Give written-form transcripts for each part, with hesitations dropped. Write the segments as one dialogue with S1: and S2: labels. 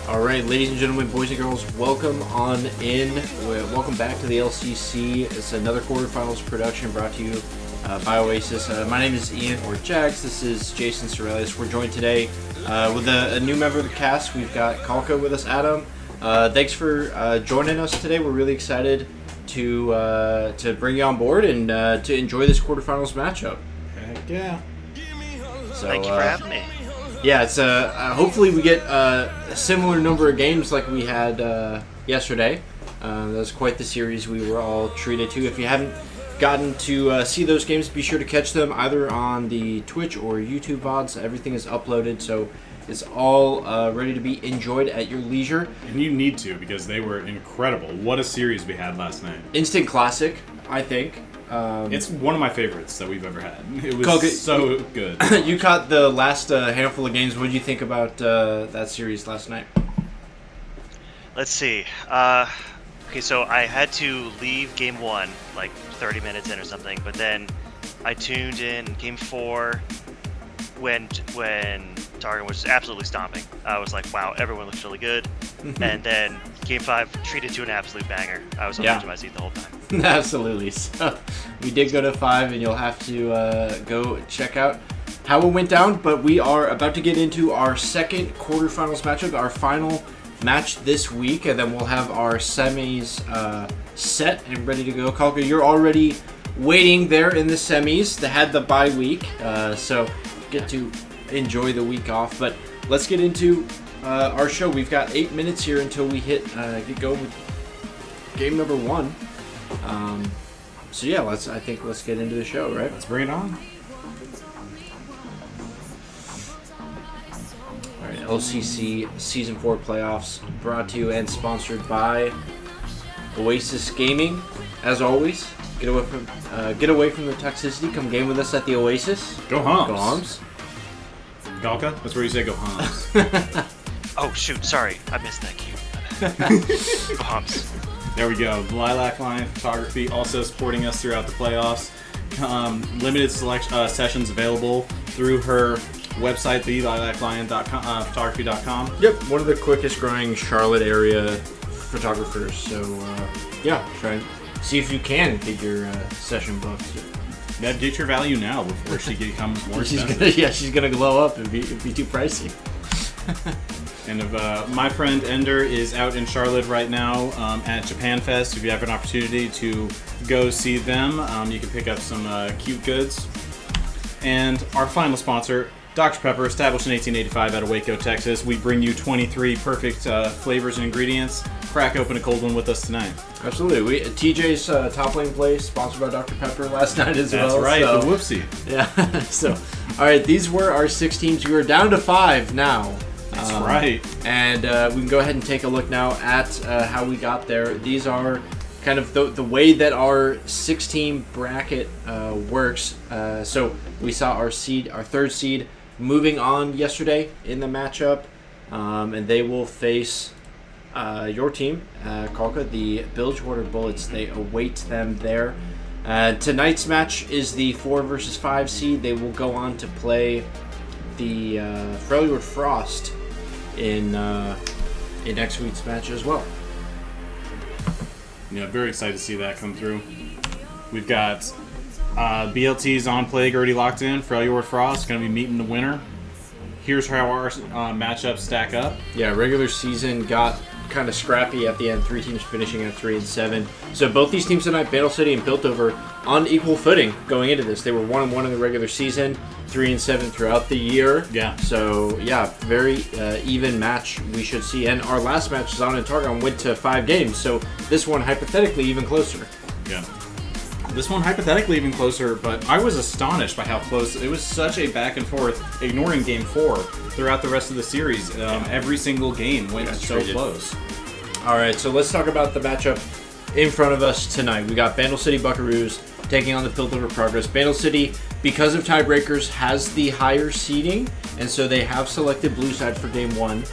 S1: All right, ladies and gentlemen, boys and girls, welcome on in. Welcome back to the LCC. It's another quarterfinals production brought to you by Oasis. My name is Ian, or Jags. This is Jason Sorelius. We're joined today with a new member of the cast. We've got Kalka with us, Adam. Thanks for joining us today. We're really excited to bring you on board and to enjoy this quarterfinals matchup.
S2: Heck yeah.
S1: So,
S3: thank you for having me.
S1: Yeah, it's hopefully we get a similar number of games like we had yesterday. That was quite the series we were all treated to. If you haven't gotten to see those games, be sure to catch them either on the Twitch or YouTube VODs. Everything is uploaded, so it's all ready to be enjoyed at your leisure.
S2: And you need to, because they were incredible. What a series we had last night.
S1: Instant classic, I think.
S2: It's one of my favorites that we've ever had. It was so good.
S1: You caught the last handful of games. What did you think about that series last night?
S3: Let's see. Okay, so I had to leave game one, like 30 minutes in or something, but then I tuned in game four when Targan was absolutely stomping. I was like, wow, everyone looks really good. And then game five treated to an absolute banger. I was on the edge of my seat the whole time.
S1: Absolutely. So we did go to 5, and you'll have to go check out how it went down. But we are about to get into our second quarterfinals matchup, our final match this week, and then we'll have our semis set and ready to go. Kalka, you're already waiting there in the semis. They had the bye week, so get to enjoy the week off. But let's get into our show. We've got 8 minutes here until we get go with game number 1. So yeah, let's get into the show, right?
S2: Let's bring it on.
S1: All right, LCC Season 4 playoffs brought to you and sponsored by Oasis Gaming. As always, get away from the toxicity. Come game with us at the Oasis.
S2: Go Homs.
S1: Go Homs.
S2: Galka, that's where you say go Homs.
S3: Oh shoot, sorry, I missed that cue. Go Homs.
S2: There we go. Lilac Line Photography also supporting us throughout the playoffs. Limited sessions available through her website, thelilaclion.photography.com.
S1: Yep, one of the quickest growing Charlotte area photographers. So yeah, try and see if you can get your session booked.
S2: Yeah, get your value now before she becomes more expensive.
S1: She's gonna glow up and be too pricey.
S2: And if my friend Ender is out in Charlotte right now at Japan Fest. If you have an opportunity to go see them, you can pick up some cute goods. And our final sponsor, Dr. Pepper, established in 1885 out of Waco, Texas. We bring you 23 perfect flavors and ingredients. Crack open a cold one with us tonight.
S1: Absolutely. TJ's Top Lane Play, sponsored by Dr. Pepper last night as well.
S2: That's right,
S1: so,
S2: the whoopsie.
S1: Yeah, so, all right, these were our 6 teams. We are down to 5 now.
S2: That's right.
S1: And we can go ahead and take a look now at how we got there. These are kind of the way that our 6-team bracket works. So we saw our 3rd seed moving on yesterday in the matchup, and they will face your team, Kalka, the Bilgewater Bullets. They await them there. Tonight's match is the 4 versus 5 seed. They will go on to play the Freljord Frost in next week's match as well.
S2: Yeah, very excited to see that come through. We've got BLT's on play already locked in. Freljord Frost going to be meeting the winner. Here's how our matchups stack up.
S1: Yeah, regular season got kind of scrappy at the end. 3 teams finishing at 3-7. So both these teams tonight, Bandle City and Piltover, on equal footing going into this. They were 1-1 in the regular season, 3-7 throughout the year.
S2: Yeah.
S1: So yeah, very even match we should see. And our last match, Zon and Targon, went to 5 games. So this one hypothetically even closer.
S2: Yeah. This one hypothetically even closer, but I was astonished by how close. It was such a back and forth, ignoring game 4 throughout the rest of the series. Every single game went so close.
S1: All right, so let's talk about the matchup in front of us tonight. We got Bandle City Buckaroos taking on the Piltover Progress. Bandle City, because of tiebreakers, has the higher seeding, and so they have selected blue side for game 1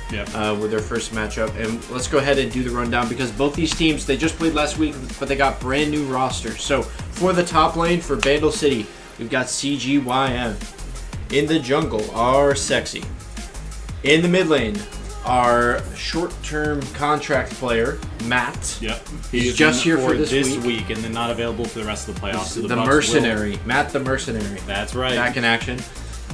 S1: with their first matchup. And let's go ahead and do the rundown, because both these teams, they just played last week, but they got brand new rosters. So for the top lane for Bandle City, we've got CGYM. In the jungle are Sexy. In the mid lane our short-term contract player, Matt.
S2: Yep.
S1: He's just here for this
S2: week and then not available for the rest of the playoffs. So
S1: the
S2: Bucks
S1: mercenary. Matt the mercenary.
S2: That's right.
S1: Back in action.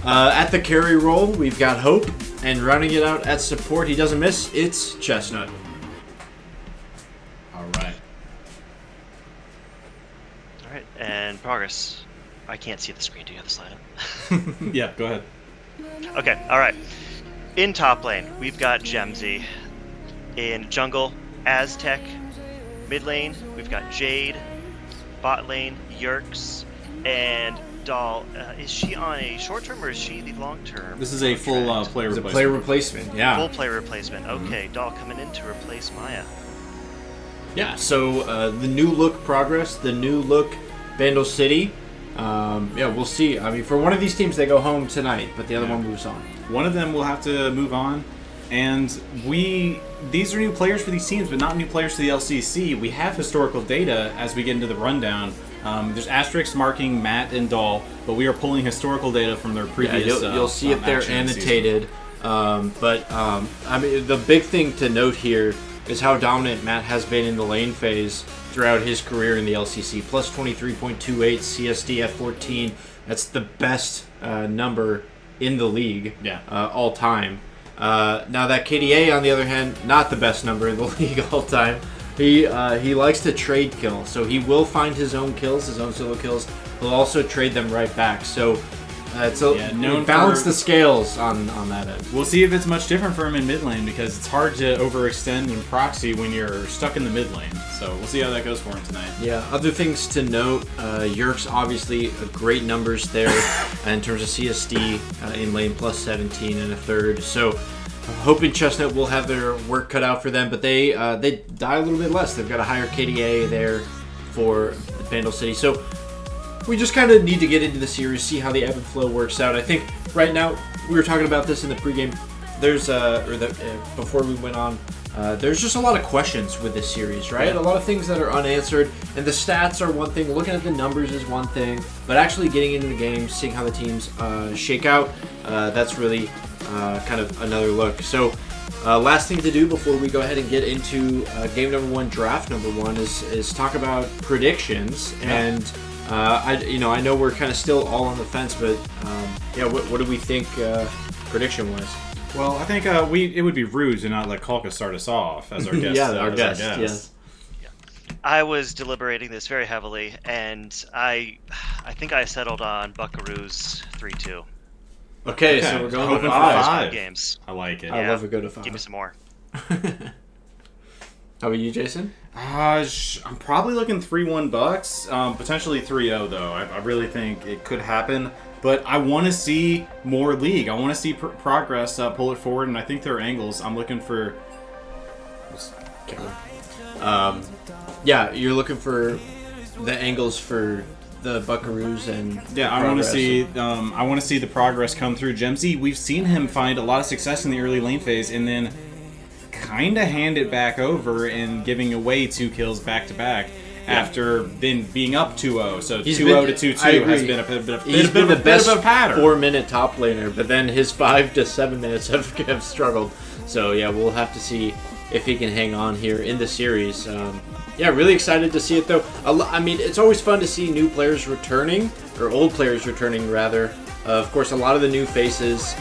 S1: At the carry role, we've got Hope. And running it out at support, he doesn't miss. It's Chestnut.
S2: All right.
S3: All right, and progress. I can't see the screen. Do you have the slide up?
S2: Yeah, go ahead.
S3: Okay, all right. In top lane, we've got Gemsy. In jungle, Aztec. Mid lane, we've got Jade. Bot lane, Yerks. And Doll. Is she on a short term or is she the long term?
S2: This is a full player
S1: It's a
S2: replacement.
S1: player replacement, yeah.
S3: Full player replacement. Okay, Doll coming in to replace Maya.
S1: Yeah, so the new look progress, the new look Bandle City. Yeah, we'll see. I mean, for one of these teams, they go home tonight, but the other one moves on.
S2: One of them will have to move on, and these are new players for these teams, but not new players to the LCC. We have historical data as we get into the rundown. There's asterisks marking Matt and Doll, but we are pulling historical data from their previous.
S1: Yeah, you'll see it there annotated. I mean, the big thing to note here is how dominant Matt has been in the lane phase throughout his career in the LCC. Plus 23.28 CSD at 14. That's the best number in the league all time. Now that KDA, on the other hand, not the best number in the league all time. He likes to trade kill, so he will find his own kills, his own solo kills. He'll also trade them right back. So balance the scales on that end.
S2: We'll see if it's much different for him in mid lane because it's hard to overextend in proxy when you're stuck in the mid lane. So we'll see how that goes for him tonight.
S1: Yeah, other things to note, Yerkes obviously great numbers there in terms of CSD in lane plus 17 and a third. So Hope and Chestnut will have their work cut out for them, but they die a little bit less. They've got a higher KDA there for Bandle City. So we just kind of need to get into the series, see how the ebb and flow works out. I think right now, we were talking about this in the pregame, before we went on, there's just a lot of questions with this series, right?
S2: Yeah.
S1: A lot of things that are unanswered, and the stats are one thing, looking at the numbers is one thing, but actually getting into the game, seeing how the teams shake out, that's really kind of another look. So last thing to do before we go ahead and get into game number one, draft number one, is talk about predictions. And I know we're kind of still all on the fence, but what do we think prediction-wise?
S2: Well, I think it would be rude to not let Kalka start us off as our guest.
S1: Our guest. Yes.
S3: I was deliberating this very heavily, and I think I settled on Buckaroos 3-2.
S1: Okay, so we're going
S2: Open
S1: with
S2: for
S1: 5
S3: games.
S2: I like it.
S1: I love a go to 5.
S3: Give me some more.
S1: How about you, Jason?
S2: I'm probably looking 3-1 Bucks, potentially 3-0 though. I really think it could happen, but I want to see more league. I want to see progress pull it forward, and I think there are angles. I'm looking for.
S1: You're looking for the angles for the Buckaroos and
S2: I want to see. I want to see the progress come through Gemsy. We've seen him find a lot of success in the early lane phase, and then kind of hand it back over and giving away 2 kills back to back after then being up 2-0. So 2-0 to 2-2 has been a bit of a pattern.
S1: 4-minute top laner, but then his 5 to 7 minutes have struggled. So we'll have to see if he can hang on here in the series. Really excited to see it though. I mean, it's always fun to see new players returning, or old players returning rather. Of course, a lot of the new faces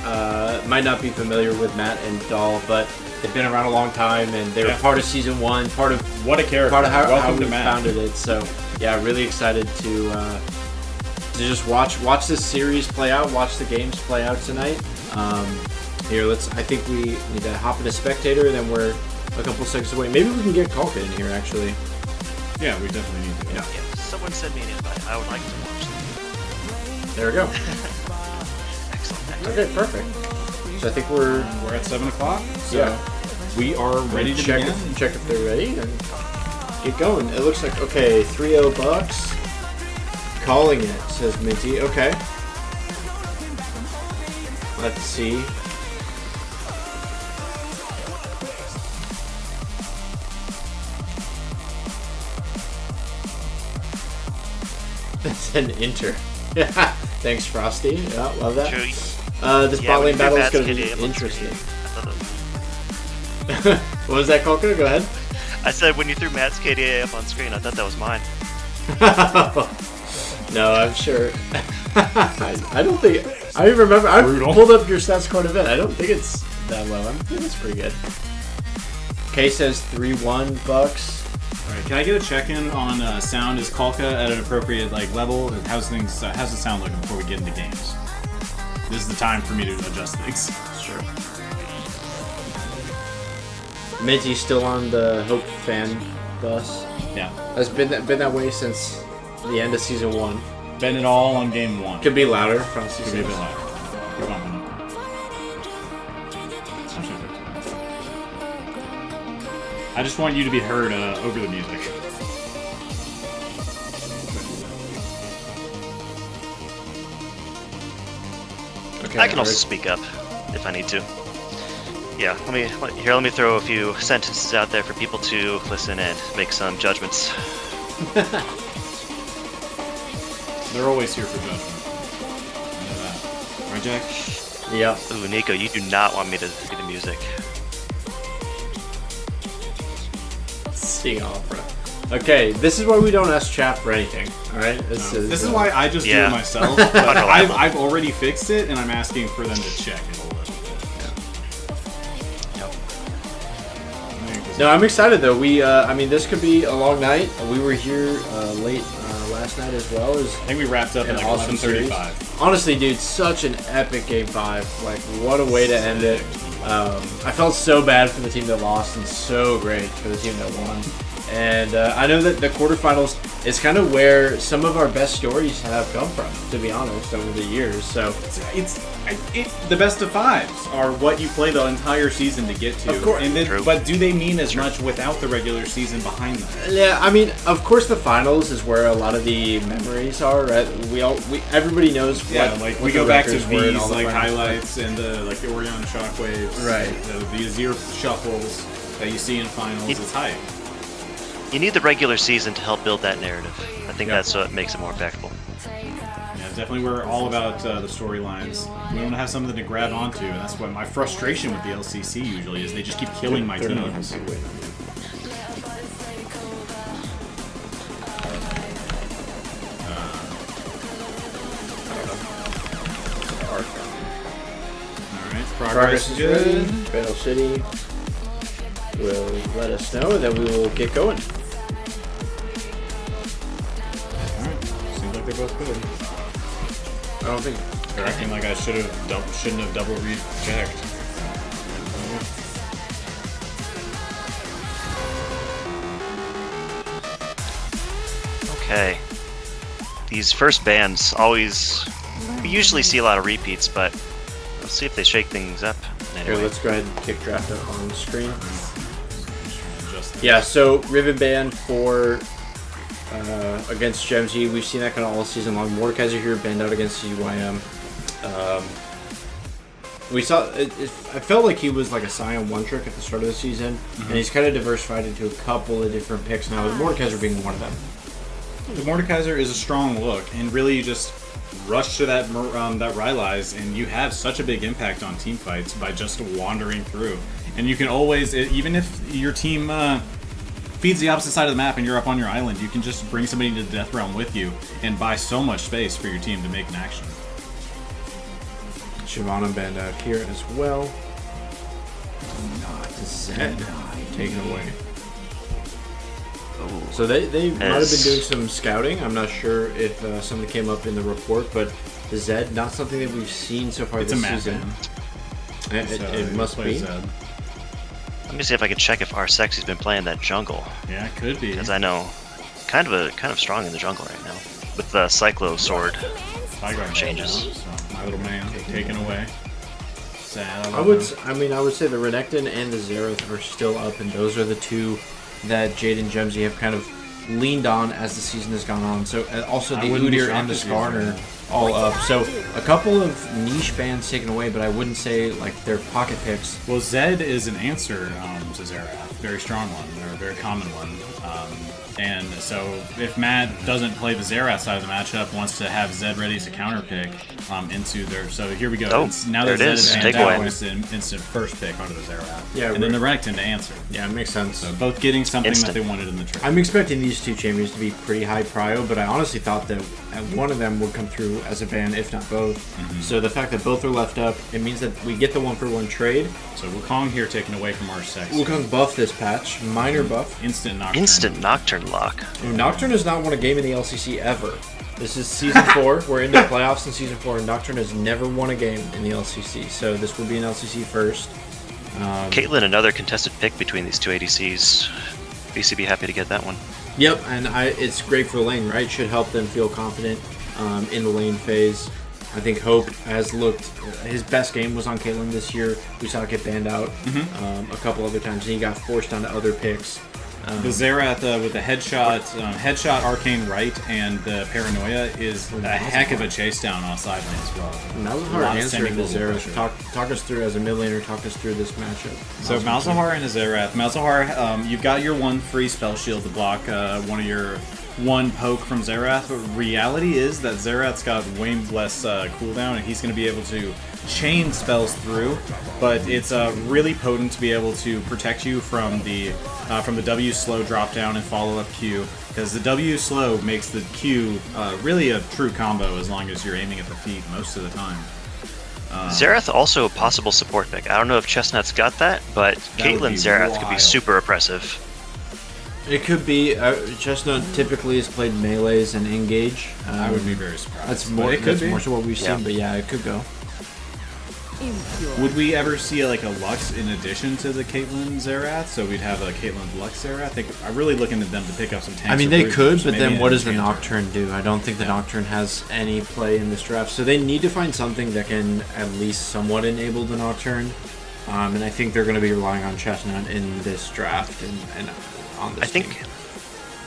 S1: might not be familiar with Matt and Doll, but they've been around a long time, and they were part of Season 1, part of
S2: what a character.
S1: Part of how
S2: Welcome
S1: we
S2: to Matt.
S1: founded it. So, really excited to just watch this series play out, watch the games play out tonight. I think we need to hop into spectator, and then we're a couple seconds away. Maybe we can get Kalka in here, actually.
S2: Yeah, we definitely need to.
S3: Yeah. Someone send me an invite. I would like to watch them.
S1: There we go.
S3: Excellent.
S1: Okay, perfect. So I think we're
S2: at 7 o'clock. So we are ready to
S1: check
S2: begin.
S1: Check if they're ready and get going. It looks like 3-0 Bucks. Calling it, says Minty. Okay. Let's see. That's an enter. Thanks, Frosty. Yeah, love that. This bot lane battle is going to be interesting. What was that, Kolka? Go ahead.
S3: I said when you threw Matt's KDA up on screen, I thought that was mine.
S1: No, I'm sure. I don't think. I remember. I pulled up your stats quite a bit. I don't think it's that low. I think it's pretty good. Kay says 3-1 Bucks.
S2: All right, can I get a check-in on sound? Is Kolka at an appropriate level? How's the sound looking before we get into games? This is the time for me to adjust things.
S1: Sure. Minty's still on the Hope fan bus.
S2: Yeah.
S1: It's been that way since the end of season 1.
S2: Bet it all on game 1.
S1: Could be louder.
S2: Could be a bit louder. Keep on. I just want you to be heard over the music.
S3: Okay, I can also speak up if I need to. Yeah, let me throw a few sentences out there for people to listen and make some judgments.
S2: They're always here for judgment. I know that. Right, Jack?
S1: Yeah.
S3: Ooh, Nico, you do not want me to do the music.
S1: Sing opera. Okay, this is why we don't ask chat for anything. All right.
S2: This is why I just do it myself. But I've already fixed it, and I'm asking for them to check it a little bit.
S1: Yeah. No, I'm excited though. I mean, this could be a long night. We were here late last night as well.
S2: I think we wrapped up at like 11:35.
S1: Honestly, dude, such an epic game 5. Like, what a way to end it. I felt so bad for the team that lost and so great for the team that won. And I know that the quarterfinals is kind of where some of our best stories have come from, to be honest, over the years. So
S2: it's the best of 5s are what you play the entire season to get to.
S1: Of course.
S2: And then, but do they mean as much without the regular season behind them?
S1: Yeah, I mean, of course, the finals is where a lot of the memories are. Right? Everybody knows.
S2: What we go back to these highlights and the Orion shockwaves,
S1: right?
S2: The Azir shuffles that you see in finals. It's hype.
S3: You need the regular season to help build that narrative. I think that's what makes it more impactful.
S2: Yeah, definitely we're all about the storylines. We want to have something to grab onto, and that's what my frustration with the LCC usually is. They just keep killing my teams. Alright, progress is good.
S1: Bandle City will let us know, and then we will get going.
S2: They're both good.
S1: I don't think
S2: they're acting like I shouldn't have double rechecked.
S3: Okay. These first bands we usually see a lot of repeats, but let's see if they shake things up.
S1: Here, let's go ahead and kick draft up on the screen. Yeah, so Riven Band for against Gemsy. We've seen that kind of all season long. Mordekaiser here, banned out against UYM. We saw I felt like he was like a Scion one trick at the start of the season, and he's kind of diversified into a couple of different picks now, with Mordekaiser being one of them.
S2: The Mordekaiser is a strong look, and really you just rush to that Rylai's, and you have such a big impact on team fights by just wandering through. And you can always, even if your team feeds the opposite side of the map and you're up on your island, you can just bring somebody into the Death Realm with you and buy so much space for your team to make an action.
S1: Shyvana banned out here as well. Not Zed taken away. So they might have been doing some scouting. I'm not sure if something came up in the report, but the Zed, not something that we've seen so far this season. It must be.
S3: Zed. Let me see if I can check if our Sexy's been playing that jungle.
S2: Yeah, it could be.
S3: Because I know kind of strong in the jungle right now with the Cyclo sword changes.
S2: So my little man taken away. Sad.
S1: I would say the Renekton and the Xerath are still up, and those are the two that Jade and Gemsy have kind of leaned on as the season has gone on. So also the Udyr and the Skarner all up. So a couple of niche bands taken away, but I wouldn't say like they're pocket picks.
S2: Well, Zed is an answer to Xerath. Very strong one, or a very common one. And so if Matt doesn't play the Xerath side of the matchup, wants to have Zed ready to counter pick into their. So here we go.
S3: Oh,
S2: now
S3: there
S2: that
S3: it
S2: Zed
S3: is.
S2: is banned
S3: Takeaway.
S2: out, it's an instant first pick onto the Xerath.
S1: Yeah,
S2: and then the Renekton to answer.
S1: Yeah, it makes sense.
S2: So both getting something
S3: Instant.
S2: that they wanted in the trade.
S1: I'm expecting these two champions to be pretty high prio, but I honestly thought that one of them would come through as a ban, if not both. So the fact that both are left up, it means that we get the 1-for-1 trade.
S2: So Wukong here taken away from our sex.
S1: Wukong buff this patch, minor buff.
S2: Instant Nocturne.
S3: Instant Nocturne lock.
S1: Nocturne has not won a game in the LCC ever. This is Season 4. We're into playoffs in Season 4, and Nocturne has never won a game in the LCC. So this will be an LCC first.
S3: Caitlyn, another contested pick between these two ADCs. BCB happy to get that one.
S1: Yep, and it's great for lane, right? Should help them feel confident in the lane phase. I think Hope has looked, his best game was on Caitlyn this year. We saw it get banned out a couple other times, and he got forced onto other picks.
S2: The Xerath with the headshot arcane right, and the paranoia is a heck of a chase down on side lane as well.
S1: Malzahar answering the Xerath. Talk us through, as a mid laner, talk us through this matchup.
S2: So Malzahar and a Xerath. Malzahar, you've got your one free spell shield to block one poke from Xerath, but reality is that Xerath's got way less cooldown, and he's going to be able to chain spells through, but it's really potent to be able to protect you from the W slow drop down and follow up Q, because the W slow makes the Q really a true combo as long as you're aiming at the feet most of the time.
S3: Xerath also a possible support pick. I don't know if Chestnut's got that, but Caitlyn Xerath could be super oppressive.
S1: It could be. Chestnut typically has played melees and engage.
S2: I would be very surprised.
S1: That's more.
S2: It could
S1: That's
S2: be.
S1: more so what we've
S3: Yeah.
S1: seen, but yeah, it could go.
S2: Would we ever see like a Lux in addition to the Caitlyn Xerath? So we'd have a Caitlyn Lux Xerath. I think I'm really looking at them to pick up some tanks.
S1: I mean,
S2: or
S1: they
S2: bruisers,
S1: could, but
S2: maybe
S1: then
S2: an
S1: what does the
S2: Enchanter.
S1: Nocturne do? I don't think the Nocturne has any play in this draft. So they need to find something that can at least somewhat enable the Nocturne. And I think they're going to be relying on Chestnut in this draft and on this team.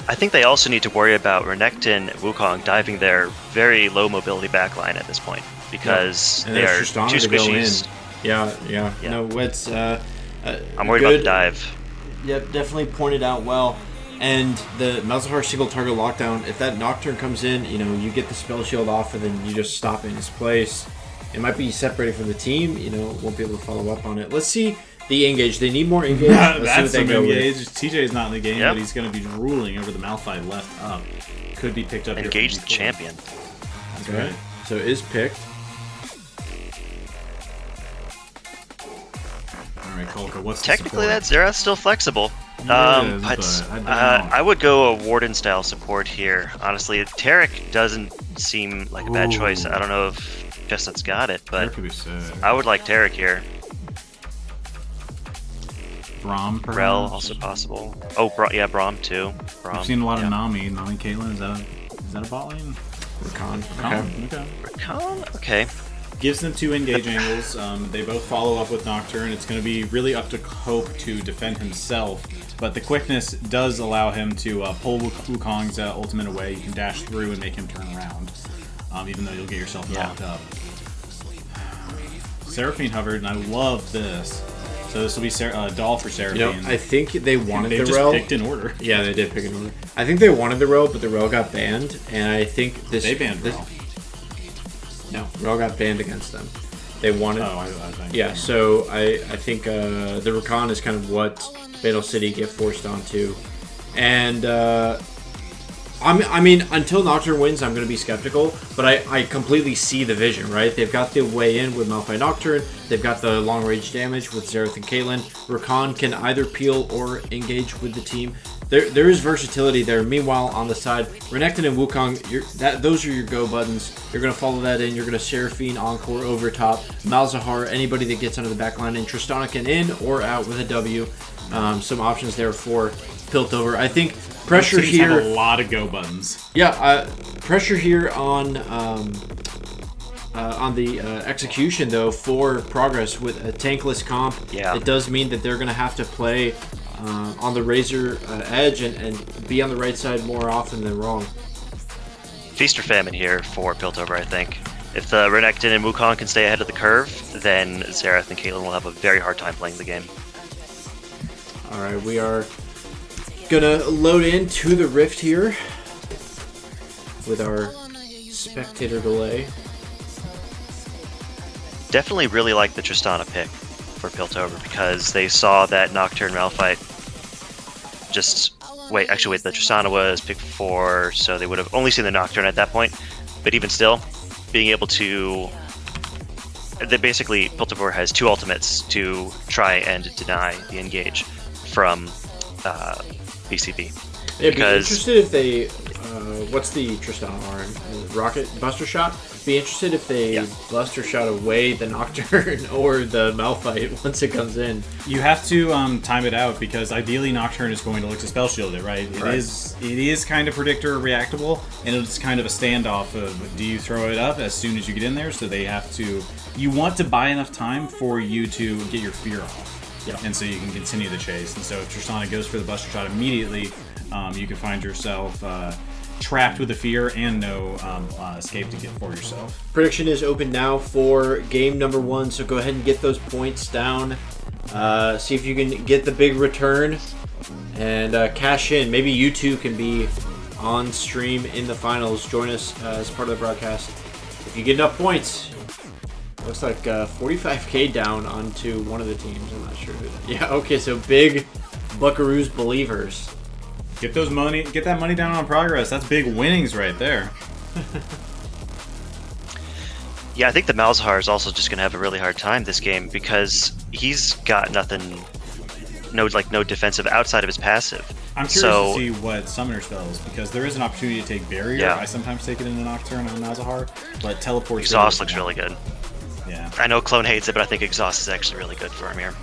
S3: I think they also need to worry about Renekton and Wukong diving their very low mobility backline at this point, because
S1: And
S3: they are
S1: there's Tristana
S3: two
S1: to go in.
S3: squishies.
S1: Yeah.
S3: Yeah.
S1: No, it's
S3: I'm worried
S1: good.
S3: about the dive.
S1: Yep, definitely pointed out well. And the Malzahar single target lockdown, if that Nocturne comes in, you get the spell shield off and then you just stop in his place. It might be separated from the team, won't be able to follow up on it. Let's see the engage. They need more engage. Let's see
S2: That's
S1: what they
S2: some
S1: go with.
S2: engage. TJ's not in the game,
S3: Yep.
S2: but he's going to be drooling over the Malphite left up. Could be picked up.
S3: Engage
S2: here
S3: the
S2: from before.
S3: champion.
S2: That's
S1: Okay.
S2: right.
S1: So it is picked.
S2: All right, Kolka, what's
S3: Technically,
S2: the
S3: that
S2: support?
S3: Xerath's still flexible.
S2: It
S3: But
S2: is, but I don't know.
S3: I would go a Warden style support here. Honestly, Tarek doesn't seem like a bad choice. I don't know if Chestnut's got it,
S2: That
S3: but
S2: could be sick.
S3: I would like Tarek here.
S2: Braum, perhaps?
S3: Rel also possible. Oh, yeah, Braum too. Braum.
S2: I've seen a lot
S3: yeah.
S2: of Nami. Nami Caitlyn, is that a bot lane?
S1: Rakan.
S2: Okay.
S3: Rakan? Okay.
S2: Gives them two engage angles. They both follow up with Nocturne. It's going to be really up to Hope to defend himself, but the quickness does allow him to pull Wukong's ultimate away. You can dash through and make him turn around, even though you'll get yourself knocked up. Seraphine hovered, and I love this. So this will be Doll for Seraphine.
S1: I think they wanted
S2: They
S1: the
S2: just
S1: Rel.
S2: picked in order.
S1: Yeah, they did pick an order. I think they wanted the Rel, but the Rel got banned, and I think this.
S2: They banned
S1: this,
S2: Rel.
S1: No, Rel got banned against them. They wanted.
S2: Oh, I think.
S1: Yeah, so I think the Rakan is kind of what Bandle City get forced onto, and I mean until Nocturne wins, I'm going to be skeptical, but I completely see the vision. Right, they've got the way in with Malphite Nocturne, they've got the long range damage with Xerath and Caitlyn. Rakan can either peel or engage with the team. There is versatility there. Meanwhile, on the side, Renekton and Wukong, those are your go buttons. You're going to follow that in. You're going to Seraphine Encore over top. Malzahar, anybody that gets under the back line, and Tristana can in or out with a W. Some options there for Piltover. I think pressure
S2: Teams have
S1: here.
S2: a lot of go buttons.
S1: Yeah, pressure here on the execution though for Progress with a tankless comp.
S3: Yeah.
S1: It does mean that they're going to have to play on the razor edge and be on the right side more often than wrong.
S3: Feast or famine here for Piltover, I think. If the Renekton and Wukong can stay ahead of the curve, then Xerath and Caitlyn will have a very hard time playing the game.
S1: All right, we are Gonna load into the Rift here with our spectator delay.
S3: Definitely really like the Tristana pick for Piltover because they saw that Nocturne Malphite wait, the Tristana was picked before, so they would have only seen the Nocturne at that point. But even still, being able to... Basically, Piltover has 2 ultimates to try and deny the engage from BCB.
S1: Yeah, be interested if they... what's the Tristana arm? Rocket Buster Shot? Be interested if they Buster Shot away the Nocturne or the Malphite once it comes in.
S2: You have to time it out because ideally Nocturne is going to look to spell shield it, right? It is kind of predictor reactable, and it's kind of a standoff of do you throw it up as soon as you get in there, so they have to... You want to buy enough time for you to get your fear off.
S1: Yeah.
S2: And so you can continue the chase. And so if Tristana goes for the Buster Shot immediately, you can find yourself trapped with the fear and no escape to get for yourself.
S1: Prediction is open now for game number 1, so go ahead and get those points down. See if you can get the big return and cash in. Maybe you two can be on stream in the finals. Join us as part of the broadcast. If you get enough points, looks like 45k down onto one of the teams. I'm not sure who that. Yeah, okay, so big Buckaroos believers.
S2: Get that money down on progress. That's big winnings right there.
S3: Yeah, I think the Malzahar is also just going to have a really hard time this game because he's got nothing, no defensive outside of his passive.
S2: I'm curious to see what Summoner spells because there is an opportunity to take Barrier.
S3: Yeah.
S2: I sometimes take it in the Nocturne on Malzahar, but Teleport...
S3: Exhaust looks really good.
S2: Yeah.
S3: I know Clone hates it, but I think Exhaust is actually really good for him here.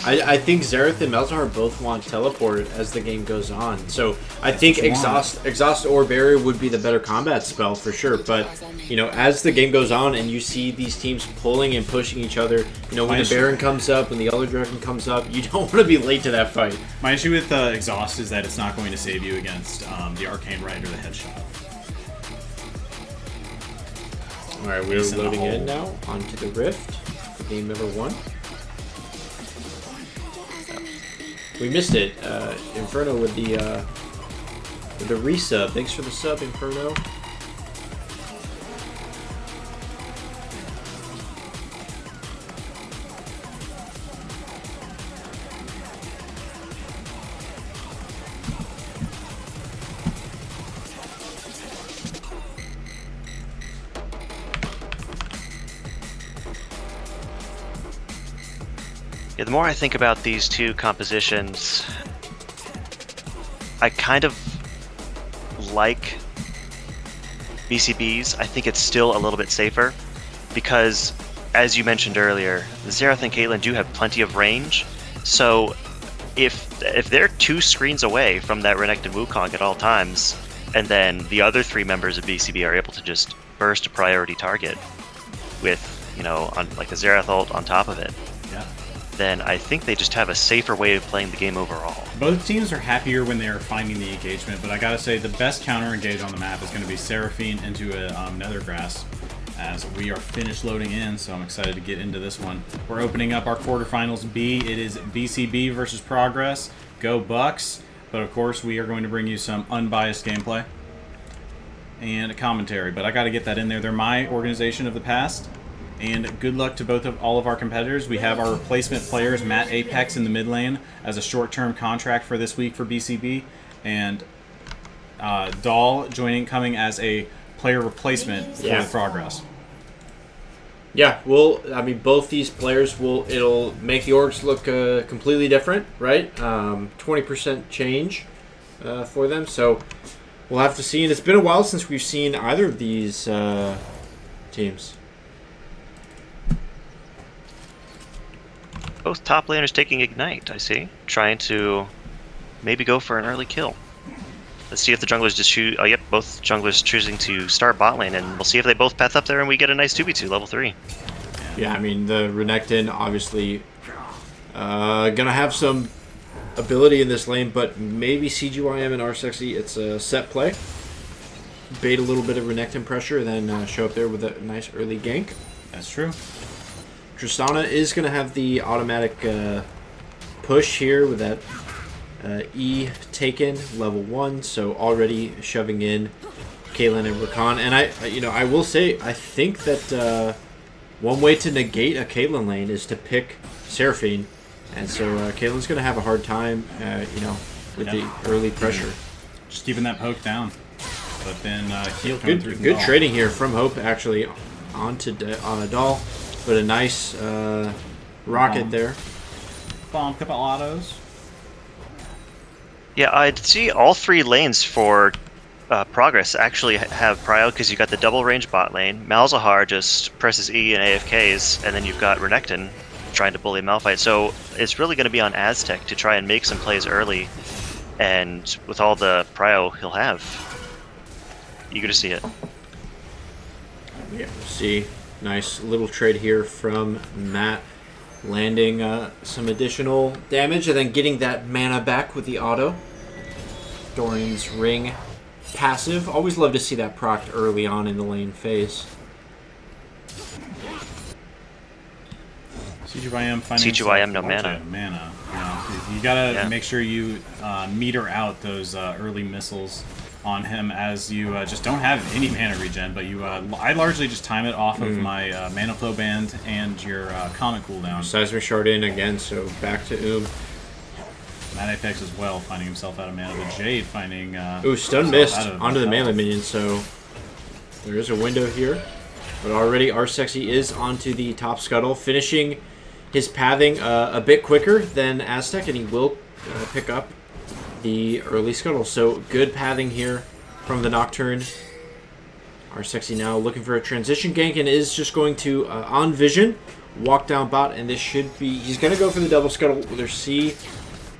S1: I think Xerath and Malzahar both want Teleport as the game goes on. So I think Exhaust or Barrier would be the better combat spell for sure. But, you know, as the game goes on and you see these teams pulling and pushing each other, you know, when the Baron comes up, when the Elder Dragon comes up, you don't want to be late to that fight.
S2: My issue with Exhaust is that it's not going to save you against the Arcane Right or the Headshot.
S1: Alright, we're loading in now onto the Rift for game number 1. We missed it. Inferno with the resub. Thanks for the sub, Inferno.
S3: Yeah, the more I think about these two compositions, I kind of like BCBs. I think it's still a little bit safer because, as you mentioned earlier, Xerath and Caitlyn do have plenty of range. So if they're 2 screens away from that Renekton Wukong at all times, and then the other 3 members of BCB are able to just burst a priority target with, you know, on like a Xerath ult on top of it, then I think they just have a safer way of playing the game overall.
S2: Both teams are happier when they are finding the engagement, but I gotta say the best counter engage on the map is going to be Seraphine into a Nethergrass as we are finished loading in, so I'm excited to get into this one. We're opening up our quarterfinals B. It is BCB versus Progress. Go Bucks! But of course we are going to bring you some unbiased gameplay and a commentary, but I gotta get that in there. They're my organization of the past. And good luck to all of our competitors. We have our replacement players, Matt Apex in the mid lane as a short-term contract for this week for BCB, and Dahl coming as a player replacement for the Progress.
S1: Yeah, well, I mean, both these players it'll make the orgs look completely different, right? 20% change for them, so we'll have to see. And it's been a while since we've seen either of these teams.
S3: Both top laners taking Ignite, I see. Trying to maybe go for an early kill. Let's see if the junglers just choose... Oh, yep, both junglers choosing to start bot lane, and we'll see if they both path up there and we get a nice 2v2, level 3.
S1: Yeah, I mean, the Renekton obviously gonna have some ability in this lane, but maybe CGYM and R-Sexy, it's a set play. Bait a little bit of Renekton pressure, then show up there with a nice early gank.
S2: That's true.
S1: Tristana is going to have the automatic push here with that E taken, level 1, so already shoving in Caitlyn and Rakan. And I will say, I think that one way to negate a Caitlyn lane is to pick Seraphine, and so Caitlyn's going to have a hard time, with the early pressure.
S2: Just keeping that poke down, but then heal coming through.
S1: Good trading here from Hope actually onto Doll, but a nice rocket there.
S2: Bomb, couple autos.
S3: Yeah, I'd see all 3 lanes for Progress actually have prio, because you got the double range bot lane. Malzahar just presses E and AFKs, and then you've got Renekton trying to bully Malphite. So it's really going to be on Aztec to try and make some plays early, and with all the prio he'll have. Eager to see it.
S1: Yeah, we'll see. Nice little trade here from Matt, landing some additional damage and then getting that mana back with the auto. Dorian's Ring passive. Always love to see that procced early on in the lane phase.
S2: CGYM finding
S3: CGYM no mana.
S2: You gotta make sure you meter out those early missiles on him, as you just don't have any mana regen, but you I largely just time it off of my mana flow band and your comet cooldown.
S1: Seismic Shard in again, so back to
S2: Mad Apex as well, finding himself out of mana. The Jade finding
S1: stun missed onto the melee minion, so there is a window here. But already Arsexy is onto the top scuttle, finishing his pathing a bit quicker than Aztec, and he will pick up the early scuttle. So good pathing here from the Nocturne. Arsexy now looking for a transition gank and is just going to, on vision, walk down bot, and this should be... He's going to go for the double scuttle. We'll see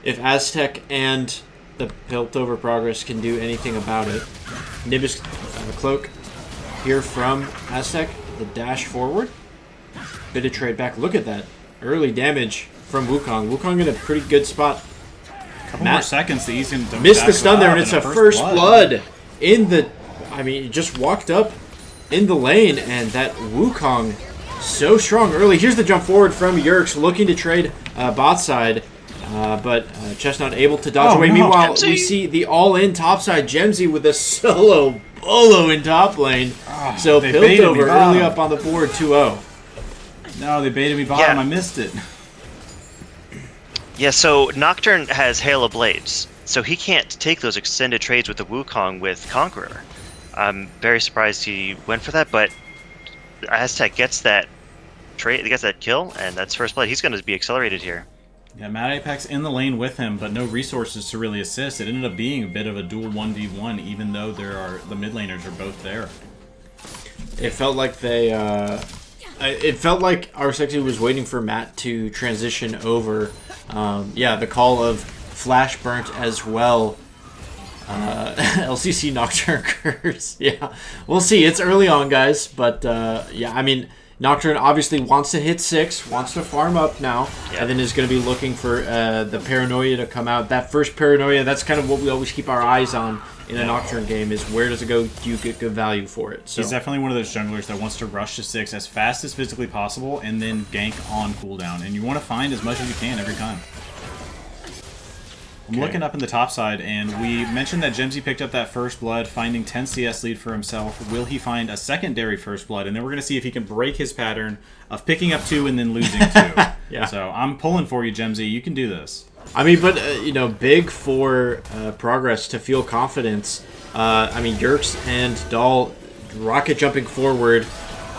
S1: if Aztec and the Piltover Progress can do anything about it. Nimbus Cloak here from Aztec. The dash forward. Bit of trade back. Look at that. Early damage from Wukong. Wukong in a pretty good spot.
S2: Couple more seconds that he's going to
S1: missed the stun there, and it's a first blood in the... I mean, he just walked up in the lane, and that Wukong so strong early. Here's the jump forward from Yerks, looking to trade bot side, but Chestnut able to dodge away.
S2: No,
S1: Meanwhile,
S3: Gemsy.
S1: we see the all-in topside Gemsy with a solo bolo in top lane. So Piltover early up on the board, 2-0.
S2: No, they baited me bottom.
S3: Yeah.
S2: I missed it.
S3: Yeah, so Nocturne has Hail of Blades, so he can't take those extended trades with the Wukong with Conqueror. I'm very surprised he went for that, but Aztec gets that trade, gets that kill, and that's first blood. He's going to be accelerated here.
S2: Yeah, Mad Apex in the lane with him, but no resources to really assist. It ended up being a bit of a dual 1v1, even though the mid laners are both there.
S1: It felt like they... it felt like Arsexy was waiting for Matt to transition over. Yeah, the call of Flash burnt as well. LCC Nocturne Curse. Yeah, we'll see. It's early on, guys. But, yeah, I mean, Nocturne obviously wants to hit 6, wants to farm up now, and then is going to be looking for the Paranoia to come out. That first Paranoia, that's kind of what we always keep our eyes on in a Nocturne game, is where does it go? Do you get good value for it? So
S2: he's definitely one of those junglers that wants to rush to 6 as fast as physically possible and then gank on cooldown. And you want to find as much as you can every time. I'm looking up in the top side, and we mentioned that Gemsy picked up that first blood, finding 10 CS lead for himself. Will he find a secondary first blood? And then we're going to see if he can break his pattern of picking up 2 and then losing 2.
S1: Yeah.
S2: So I'm pulling for you, Gemsy. You can do this.
S1: I mean, but, you know, big for Progress to feel confidence. I mean, Yerks and Dahl rocket jumping forward.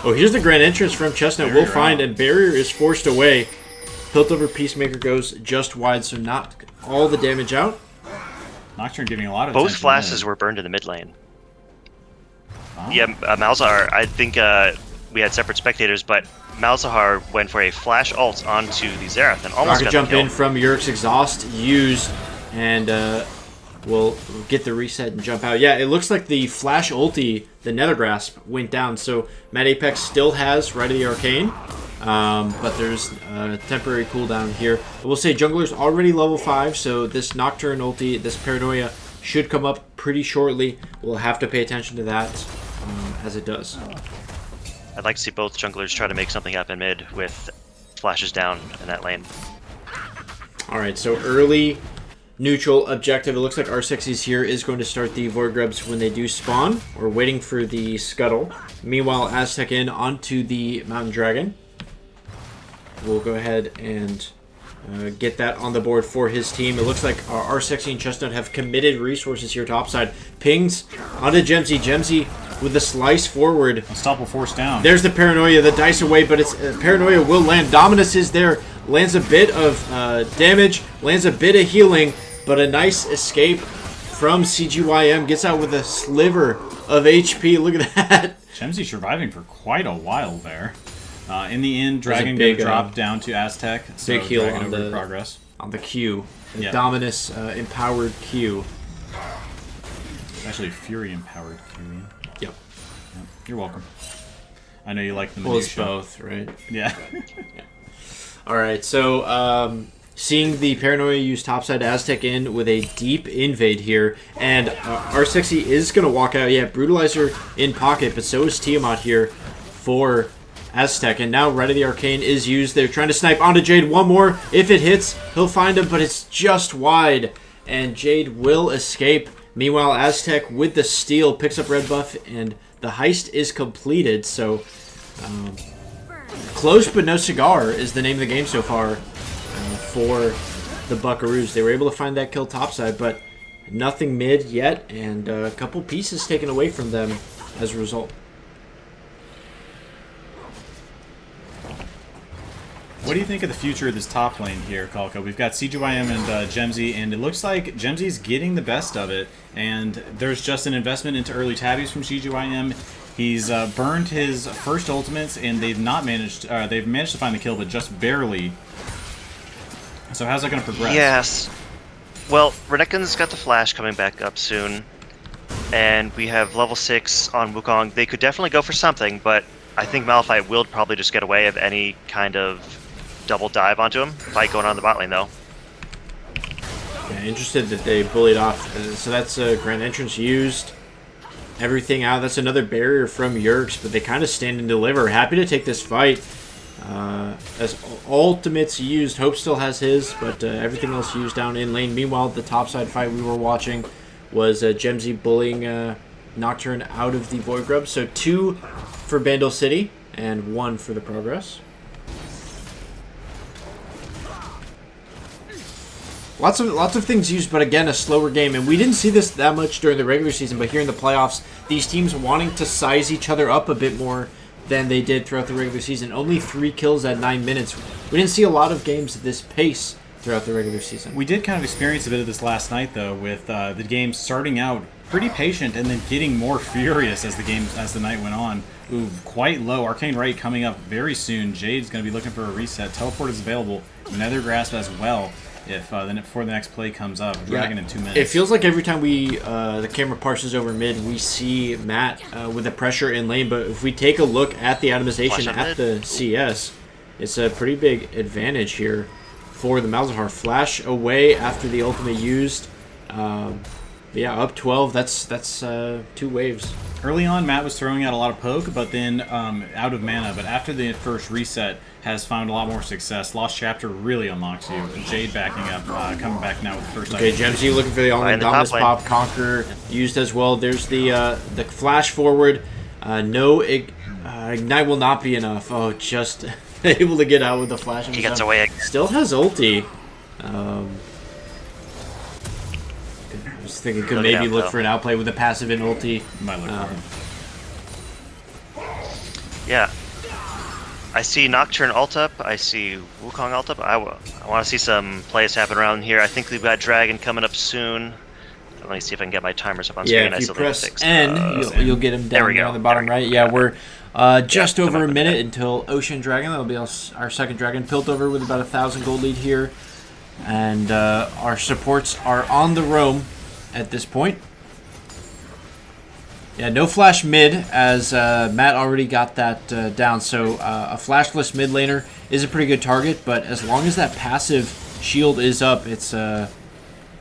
S1: Oh, here's the grand entrance from Chestnut. We'll find, and barrier is forced away. Piltover Peacemaker goes just wide, so not all the damage out.
S2: Nocturne giving a lot of
S3: Both
S2: attention
S3: flashes
S2: there.
S3: were burned in the mid lane.
S2: Oh.
S3: Yeah, Malzahar, I think we had separate spectators, but Malzahar went for a flash ult onto the Xerath and almost
S1: Rocket
S3: got
S1: jump
S3: the kill.
S1: in from Yerk's exhaust used, and we'll get the reset and jump out. Yeah, it looks like the flash ulti, the Nether Grasp, went down. So Mad Apex still has Rite of the Arcane, but there's a temporary cooldown here. I will say Jungler's already level 5, so this Nocturne ulti, this Paranoia, should come up pretty shortly. We'll have to pay attention to that as it does.
S3: I'd like to see both junglers try to make something happen mid with flashes down in that lane.
S1: All right, so early neutral objective. It looks like R60's here is going to start the Void Grubs when they do spawn. We're waiting for the Scuttle. Meanwhile, Aztec in onto the Mountain Dragon. We'll go ahead and get that on the board for his team. It looks like R60 and Chestnut have committed resources here topside. Pings onto Gemsy. Gemsy with the slice forward.
S2: Unstoppable force down.
S1: There's the Paranoia, the dice away, but it's Paranoia will land. Dominus is there. Lands a bit of damage. Lands a bit of healing. But a nice escape from CGYM. Gets out with a sliver of HP. Look at that.
S2: Gemsy surviving for quite a while there. In the end, Dragon
S1: big,
S2: gonna drop down to Aztec. So
S1: big heal
S2: Dragon
S1: on
S2: over
S1: the
S2: progress.
S1: on the Q. The
S2: Yeah.
S1: Dominus empowered Q.
S2: Actually, Fury empowered Q.
S1: Yep.
S2: Yeah. You're welcome. I know you like the
S1: Well, it's
S2: minutia.
S1: both, right?
S2: Yeah.
S1: All right, so seeing the Paranoia use topside Aztec in with a deep invade here, and R60 is going to walk out. Yeah, Brutalizer in pocket, but so is Tiamat here for Aztec. And now Red of the Arcane is used. They're trying to snipe onto Jade. One more. If it hits, he'll find him, but it's just wide, and Jade will escape. Meanwhile, Aztec with the steal picks up red buff, and the heist is completed. So, close but no cigar is the name of the game so far for the Buckaroos. They were able to find that kill topside, but nothing mid yet, and a couple pieces taken away from them as a result.
S2: What do you think of the future of this top lane here, Kalka? We've got CGYM and Gemsy, and it looks like Gemsy's getting the best of it, and there's just an investment into early tabbies from CGYM. He's burned his first ultimates, and they've managed to find the kill, but just barely. So how's that going to progress?
S3: Yes. Well, Renekin's got the flash coming back up soon, and we have level 6 on Wukong. They could definitely go for something, but I think Malphite will probably just get away of any kind of double dive onto him. Fight going on in the bot lane, though.
S1: Yeah, interested that they bullied off. So that's a grand entrance used. Everything out. That's another barrier from Yerks, but they kind of stand and deliver. Happy to take this fight. As ultimates used, Hope still has his, but everything else used down in lane. Meanwhile, the topside fight we were watching was Gemsy bullying Nocturne out of the Void Grub. So 2 for Bandle City and 1 for the Progress. Lots of things used, but again, a slower game. And we didn't see this that much during the regular season, but here in the playoffs, these teams wanting to size each other up a bit more than they did throughout the regular season. Only 3 kills at 9 minutes. We didn't see a lot of games at this pace throughout the regular season.
S2: We did kind of experience a bit of this last night, though, with the game starting out pretty patient and then getting more furious as the night went on. Ooh, quite low. Arcane Right coming up very soon. Jade's going to be looking for a reset. Teleport is available. Nether Grasp as well. Before the next play comes up, Dragon in 2 minutes.
S1: It feels like every time the camera parses over mid, we see Matt with the pressure in lane. But if we take a look at the atomization at the CS, it's a pretty big advantage here for the Malzahar. Flash away after the ultimate used. Yeah, up 12. That's 2 waves.
S2: Early on, Matt was throwing out a lot of poke, but then out of mana. But after the first reset, has found a lot more success. Lost Chapter really unlocks you. Jade backing up, coming back now with the first.
S1: Okay, Gemsy looking for the all-in Dominus pop. Conquer used as well. There's the flash forward. No ignite will not be enough. Oh, just able to get out with the flash.
S3: He gets away.
S1: Still has ulti. I was thinking could maybe look for an outplay with a passive and ulti.
S2: Might look for him.
S3: Yeah. I see Nocturne ult up. I see Wukong ult up. I want to see some plays happen around here. I think we've got Dragon coming up soon. Let me see if I can get my timers up on screen.
S1: Yeah, if you press N, you'll get him down there on the bottom right. Yeah, we're just over a minute until Ocean Dragon. That'll be our second Dragon. Piltover with about 1,000 gold lead here. And our supports are on the roam at this point. Yeah, no flash mid, as Matt already got that down. So a flashless mid laner is a pretty good target, but as long as that passive shield is up, it's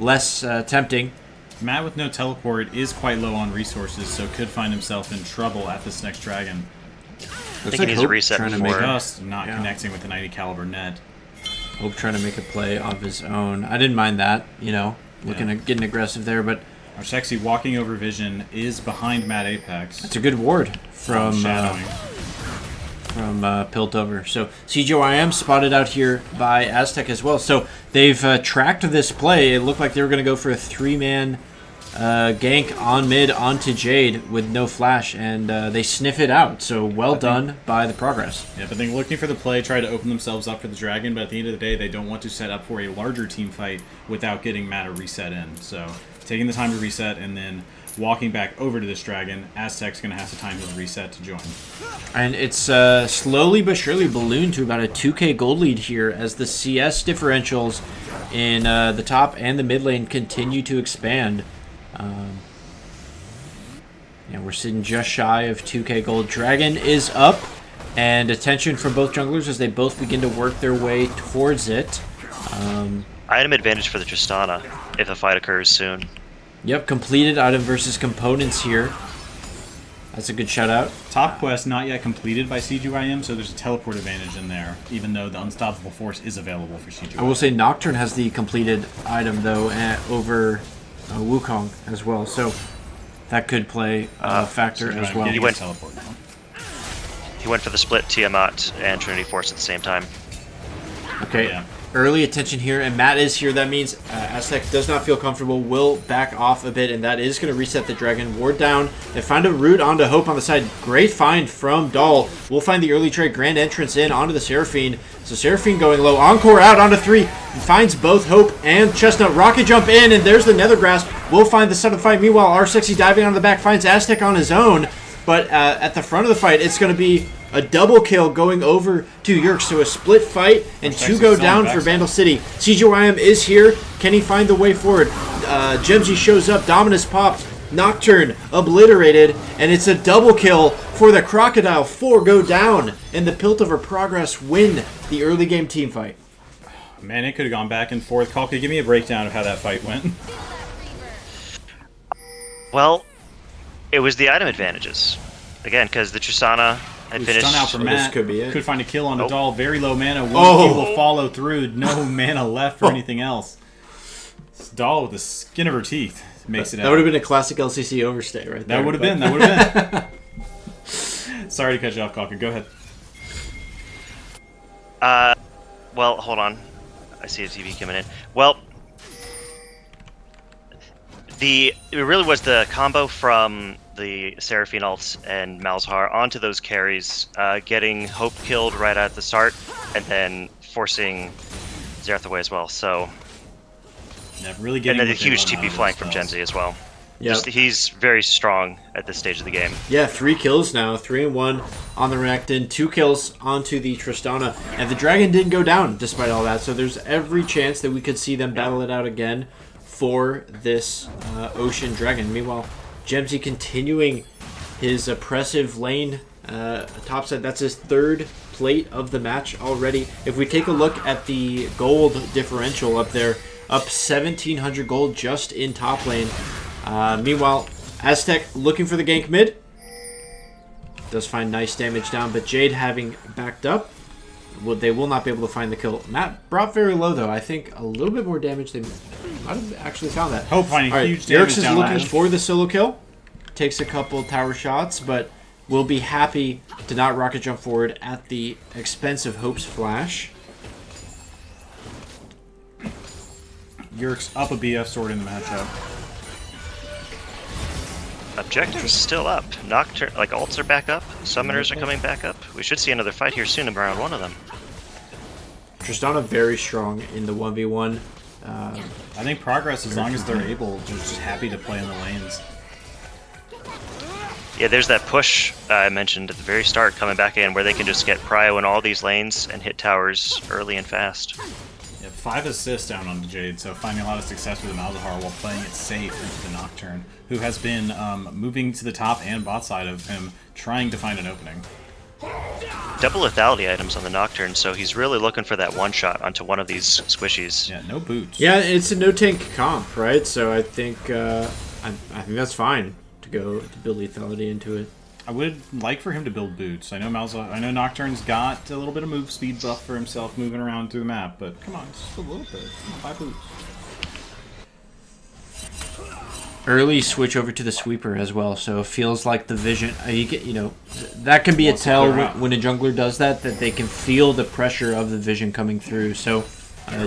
S1: less tempting.
S2: Matt with no teleport is quite low on resources, so could find himself in trouble at this next dragon.
S3: I think he needs a reset before.
S2: Just not connecting with the 90 caliber net.
S1: Hope trying to make a play of his own. I didn't mind that, you know, looking at getting aggressive there, but
S2: Our sexy walking over vision is behind Matt Apex.
S1: it's a good ward from
S2: Shadowing.
S1: Piltover. So CGYM spotted out here by Aztec as well. So they've tracked this play. It looked like they were going to go for a 3-man gank on mid onto Jade with no flash, and they sniff it out. So well done by the Progress.
S2: Yeah, but they're looking for the play, try to open themselves up for the Dragon, but at the end of the day, they don't want to set up for a larger team fight without getting Matt a reset in. So taking the time to reset and then walking back over to this Dragon, Aztec's going to have to time his reset to join.
S1: And it's slowly but surely ballooned to about a 2k gold lead here as the CS differentials in the top and the mid lane continue to expand. Yeah, we're sitting just shy of 2k gold. Dragon is up, and attention from both junglers as they both begin to work their way towards it.
S3: Item advantage for the Tristana if a fight occurs soon.
S1: Yep, completed item versus components here. That's a good shout out.
S2: Top quest not yet completed by CGYM, so there's a teleport advantage in there, even though the Unstoppable Force is available for CGYM.
S1: I will say Nocturne has the completed item though over Wukong as well, so that could play a factor as well.
S3: He went-
S2: teleport.
S3: He went for the split Tiamat and Trinity Force at the same time.
S1: Okay,
S2: Yeah.
S1: early attention here, and Matt is here. That means Aztec does not feel comfortable, will back off a bit, and that is going to reset the Dragon. Ward down. They find a root onto Hope on the side. Great find from Dahl. We'll find the early trade. Grand entrance in onto the Seraphine. So Seraphine going low. Encore out onto 3. Finds both Hope and Chestnut. Rocket jump in, and there's the Nether Grasp. We'll find the start of the fight. Meanwhile, R6 diving onto the back finds Aztec on his own. But at the front of the fight, it's going to be a double kill going over to Yerk. So a split fight and 2 go down for Bandle City. CGYM is here. Can he find the way forward? Gemsy shows up. Dominus popped. Nocturne obliterated. And it's a double kill for the Crocodile. 4 go down. And the Piltover Progress win the early game team fight.
S2: Man, it could have gone back and forth. Kalka, give me a breakdown of how that fight went.
S3: Well, it was the item advantages. Again, because the Tristana had finished.
S2: Stun out for
S1: This
S2: Matt.
S1: could be it.
S2: Could find a kill on
S3: Nope.
S2: Nadal. Very low mana. One
S1: Oh.
S2: kill will follow through. No mana left for anything else. Nadal with the skin of her teeth makes it
S1: That
S2: out.
S1: would have been a classic LCC overstay right there.
S2: That would have
S1: but-
S2: been. That would have been. Sorry to cut you off, Kalka. Go ahead.
S3: Well, hold on. I see a TV coming in. Well, it really was the combo from the Seraphine ults and Malzahar onto those carries, getting Hope killed right at the start, and then forcing Zerath away as well. So,
S2: Yeah, really getting.
S3: and then the
S2: what they
S3: huge
S2: want out
S3: TP
S2: of
S3: flank
S2: those
S3: from
S2: spells.
S3: Gemsy as well.
S1: Yeah.
S3: Just, he's very strong at this stage of the game.
S1: Yeah, 3 kills now, 3 and 1 on the Renekton, 2 kills onto the Tristana, and the Dragon didn't go down despite all that. So there's every chance that we could see them battle it out again for this Ocean Dragon. Meanwhile, Gemsy continuing his oppressive lane topside. That's his 3rd plate of the match already. If we take a look at the gold differential up there, up 1,700 gold just in top lane. Meanwhile, Aztec looking for the gank mid. Does find nice damage down, but Jade having backed up, they will not be able to find the kill. Matt brought very low, though. I think a little bit more damage. They might have actually found that.
S2: Hope finding
S1: All right,
S2: huge damage
S1: Yerks is
S2: down
S1: looking
S2: line.
S1: for the solo kill. Takes a couple tower shots, but will be happy to not rocket jump forward at the expense of Hope's flash.
S2: Yerk's up a BF sword in the matchup.
S3: Objectives still up. Nocturne, like ults are back up. Summoners are coming back up. We should see another fight here soon around one of them.
S1: Tristana very strong in the 1v1.
S2: I think Progress, as long as they're able, they're just happy to play in the lanes.
S3: Yeah, there's that push I mentioned at the very start coming back in where they can just get prio in all these lanes and hit towers early and fast.
S2: Yeah, 5 assists down on the Jade, so finding a lot of success with the Malzahar while playing it safe into the Nocturne, who has been moving to the top and bot side of him, trying to find an opening.
S3: Double lethality items on the Nocturne, so he's really looking for that one shot onto one of these squishies.
S2: Yeah, no boots.
S1: Yeah, it's a no tank comp, right? So I think I think that's fine to go to build lethality into it.
S2: I would like for him to build boots. I know Nocturne's got a little bit of move speed buff for himself moving around through the map, but come on, just a little bit. Come on, buy boots.
S1: Early switch over to the sweeper as well, so it feels like the vision. That can be a tell when a jungler does that they can feel the pressure of the vision coming through. So,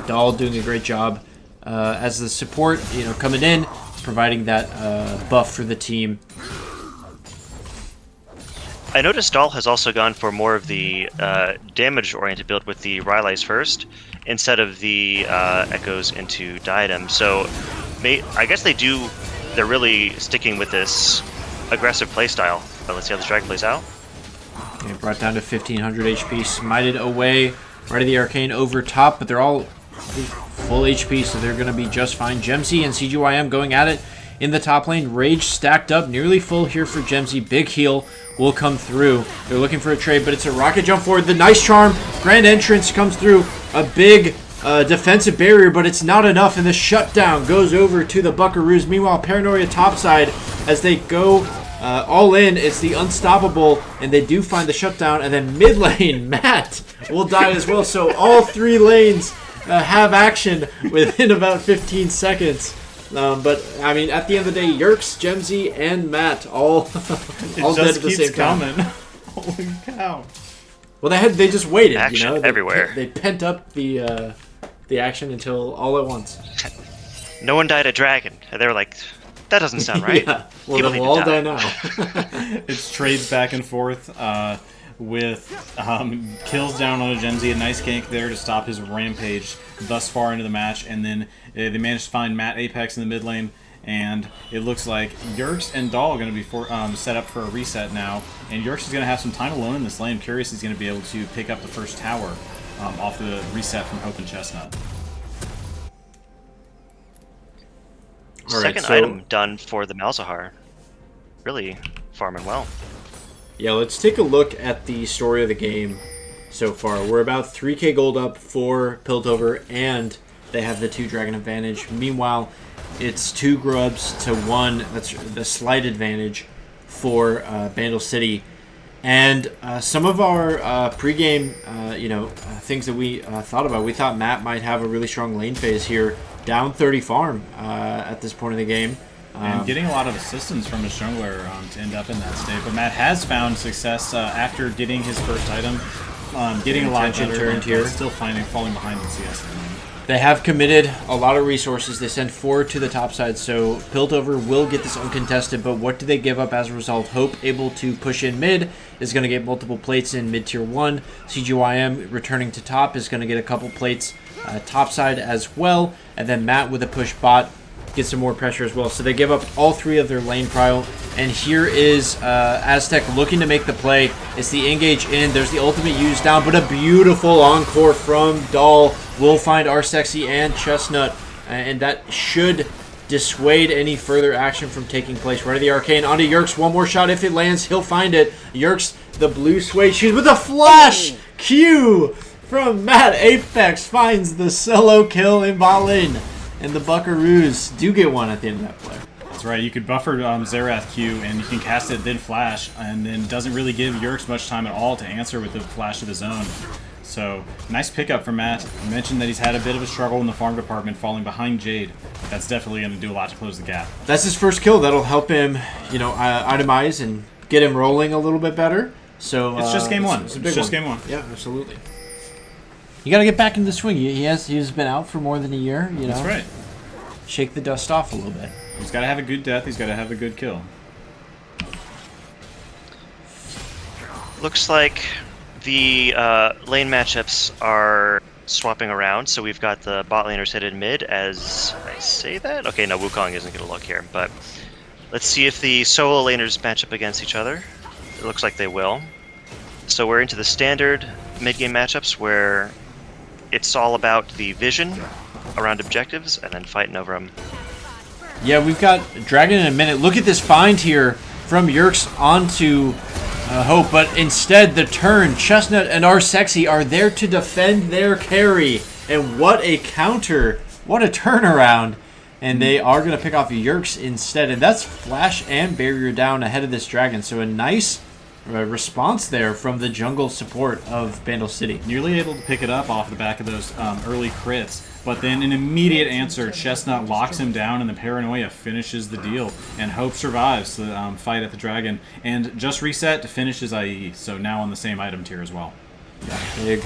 S1: Dahl doing a great job as the support, coming in, providing that buff for the team.
S3: I noticed Dahl has also gone for more of the damage-oriented build with the Rylai's first, instead of the Echoes into Diadem. So, I guess they're really sticking with this aggressive playstyle. But let's see how this drag plays out.
S1: Okay, brought down to 1500 HP, smited away, right of the Arcane over top, but they're all full HP, so they're going to be just fine. Gemsy and CGYM going at it in the top lane. Rage stacked up, nearly full here for Gemsy. Big heal will come through. They're looking for a trade, but it's a rocket jump forward. The nice charm, grand entrance comes through. A big defensive barrier, but it's not enough, and the shutdown goes over to the Buckaroos. Meanwhile, Paranoia topside as they go all in. It's the unstoppable, and they do find the shutdown, and then mid lane, Matt will die as well. So all three lanes have action within about 15 seconds. But, I mean, at the end of the day, Yerks, Gemsy, and Matt all dead at the same time.
S2: Holy cow.
S1: Well, they just waited,
S3: Action everywhere.
S1: They pent up the action until all at once.
S3: No one died a dragon. And they were like, that doesn't sound right.
S1: Yeah. Well, then we'll all die now.
S2: It's trades back and forth with kills down on a Gemsy. A nice gank there to stop his rampage thus far into the match. And then they managed to find Matt Apex in the mid lane. And it looks like Yerks and Dahl are going to be set up for a reset now. And Yerks is going to have some time alone in this lane. Curious he's going to be able to pick up the first tower off the reset from Hope and Chestnut.
S3: Second item done for the Malzahar. Really farming well.
S1: Yeah, let's take a look at the story of the game so far. We're about 3k gold up for Piltover, and they have the 2 dragon advantage. Meanwhile, it's 2 grubs to 1. That's the slight advantage for Bandle City. And some of our pregame, things that we thought about, we thought Matt might have a really strong lane phase here, down 30 farm at this point in the game.
S2: And getting a lot of assistance from his jungler to end up in that state. But Matt has found success after getting his first item, getting a lot of turned here, still falling behind in CS.
S1: They have committed a lot of resources. They send 4 to the top side, so Piltover will get this uncontested, but what do they give up as a result? Hope able to push in mid is going to get multiple plates in mid-tier 1. CGYM returning to top is going to get a couple plates top side as well, and then Matt with a push bot gets some more pressure as well. So they give up all 3 of their lane prio, and here is Aztec looking to make the play. It's the engage in. There's the ultimate used down, but a beautiful encore from Dahl will find Arsexy and Chestnut, and that should dissuade any further action from taking place. Right of the Arcane onto Yerks. One more shot. If it lands, he'll find it. Yerks, the blue suede shoes with a flash Q from Matt Apex finds the solo kill in bot lane. And the Buckaroos do get one at the end of that play.
S2: That's right. You could buffer Xerath Q, and you can cast it, then flash, and then doesn't really give Yerks much time at all to answer with the flash of his own. So, nice pickup from Matt. I mentioned that he's had a bit of a struggle in the farm department, falling behind Jade. That's definitely going to do a lot to close the gap. That's
S1: his first kill. That'll help him, itemize and get him rolling a little bit better. So
S2: it's just game one. It's just game one.
S1: Yeah, absolutely. You got to get back into the swing. He's been out for more than a year.
S2: That's right.
S1: Shake the dust off a little bit.
S2: He's got to have a good death. He's got to have a good kill.
S3: Looks like the lane matchups are swapping around. So we've got the bot laners headed mid as I say that. Okay, no, Wukong isn't going to look here. But let's see if the solo laners match up against each other. It looks like they will. So we're into the standard mid-game matchups where it's all about the vision around objectives and then fighting over them.
S1: Yeah, we've got Dragon in a minute. Look at this find here from Yerks onto Hope, but instead the turn, Chestnut and Arsexy are there to defend their carry. And what a counter, what a turnaround. And they are going to pick off Yerks instead. And that's flash and barrier down ahead of this Dragon. So a nice response there from the jungle support of Bandle City.
S2: Nearly able to pick it up off the back of those early crits, but then an immediate answer. Chestnut locks him down, and the Paranoia finishes the deal. And Hope survives the fight at the Dragon, and just reset to finish his IE, so now on the same item tier as well.
S1: Yeah,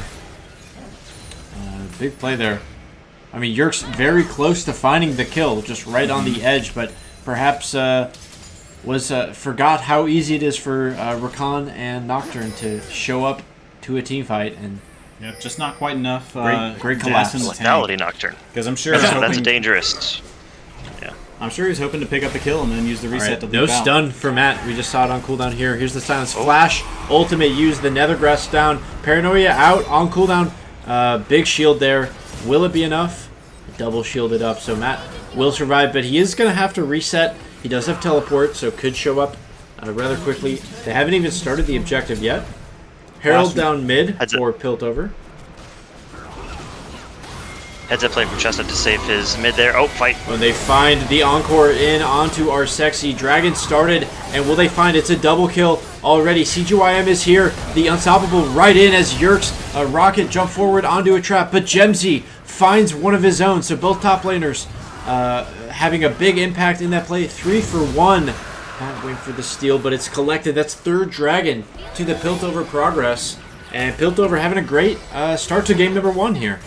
S1: big play there. I mean, Yerk's very close to finding the kill, just right on the edge, but perhaps forgot how easy it is for Rakan and Nocturne to show up to a team fight, and
S2: yep, just not quite enough.
S1: Great collapse.
S3: Lethality Nocturne.
S2: Because I'm sure he's hoping,
S3: that's dangerous. Yeah.
S2: I'm sure he's hoping to pick up the kill and then use the reset to leap
S1: no
S2: out.
S1: stun for Matt. We just saw it on cooldown here. Here's the silence flash. Ultimate use the Nethergrass down. Paranoia out on cooldown. Big shield there. Will it be enough? Double shielded up, so Matt will survive, but he is going to have to reset. He does have teleport, so could show up rather quickly. They haven't even started the objective yet. Herald down mid for Piltover.
S3: Heads up play from Chestnut to save his mid there. Oh, fight.
S1: When they find the Encore in onto our sexy Dragon started, and will they find it's a double kill already? CGYM is here. The Unstoppable right in as Yerk's rocket jump forward onto a trap, but Gemsy finds one of his own, so both top laners having a big impact in that play. 3 for 1. Not waiting for the steal, but it's collected. That's third Dragon to the Piltover progress, and Piltover having a great start to game number 1 here.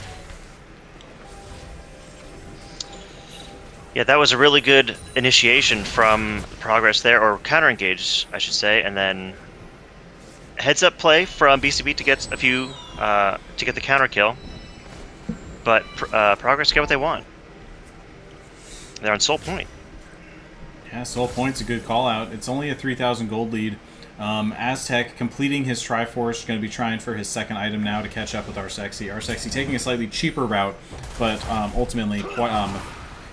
S3: Yeah, that was a really good initiation from Progress there, or counter engage, I should say, and then heads up play from BCB to get a few to get the counter kill. But Progress get what they want. They're on Soul Point.
S2: Yeah, Soul Point's a good call out. It's only a 3,000 gold lead. Aztec completing his Triforce, going to be trying for his second item now to catch up with Arsexy. Arsexy taking a slightly cheaper route, but ultimately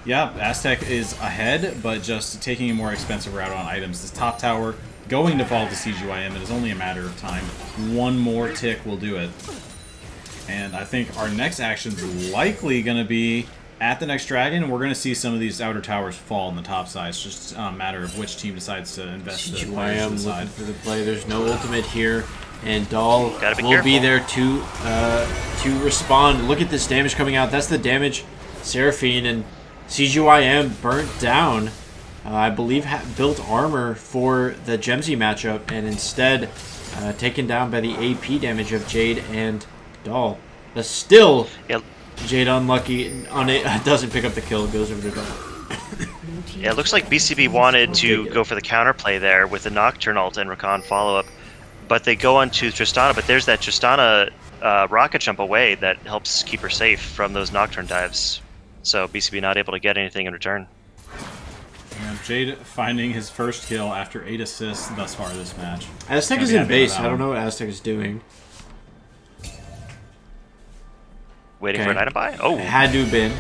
S2: yeah, Aztec is ahead, but just taking a more expensive route on items. This top tower going to fall to CGYM. It is only a matter of time. One more tick will do it. And I think our next action's likely going to be at the next Dragon, and we're going to see some of these outer towers fall on the top side. It's just a matter of which team decides to invest the players to the side.
S1: For the play. There's no ultimate here, and Dahl
S3: will
S1: be there to respond. Look at this damage coming out. That's the damage Seraphine and CGYM burnt down, I believe, built armor for the Gemsy matchup, and instead taken down by the AP damage of Jade and Dahl. But still, Jade unlucky, doesn't pick up the kill, goes over to Dahl.
S3: Yeah, it looks like BCB wanted to go for the counterplay there with the Nocturne ult and Rakan follow-up, but they go on to Tristana, but there's that Tristana rocket jump away that helps keep her safe from those Nocturne dives. So BCB not able to get anything in return.
S2: Yeah, Jade finding his first kill after 8 assists thus far this match.
S1: Aztec is in base. I don't know what Aztec is doing.
S3: Waiting for an item buy? Oh.
S1: Had to have been.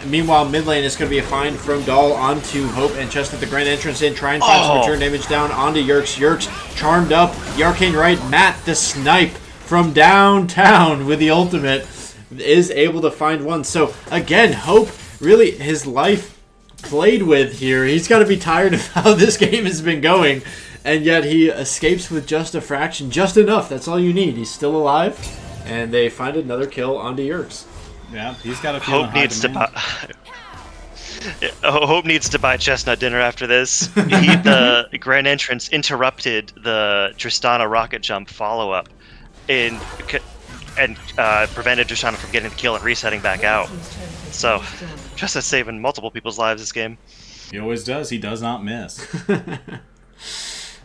S1: Meanwhile, mid lane is going to be a find from Dahl onto Hope and Chestnut. The grand entrance in. Try and find some return damage down onto Yerk's. Yerk's charmed up. The arcane right. Matt, the snipe from downtown with the ultimate, is able to find one. So again, Hope, really his life played with here. He's got to be tired of how this game has been going, and yet he escapes with just a fraction, just enough. That's all you need. He's still alive, and they find another kill onto Yerkes.
S2: Yeah, he's got a
S3: Hope needs to buy. Hope needs to buy Chestnut dinner after this. The grand entrance interrupted the Tristana rocket jump follow up, and prevented Tristana from getting the kill and resetting back out. So, Chestnut saving multiple people's lives this game.
S2: He always does. He does not miss.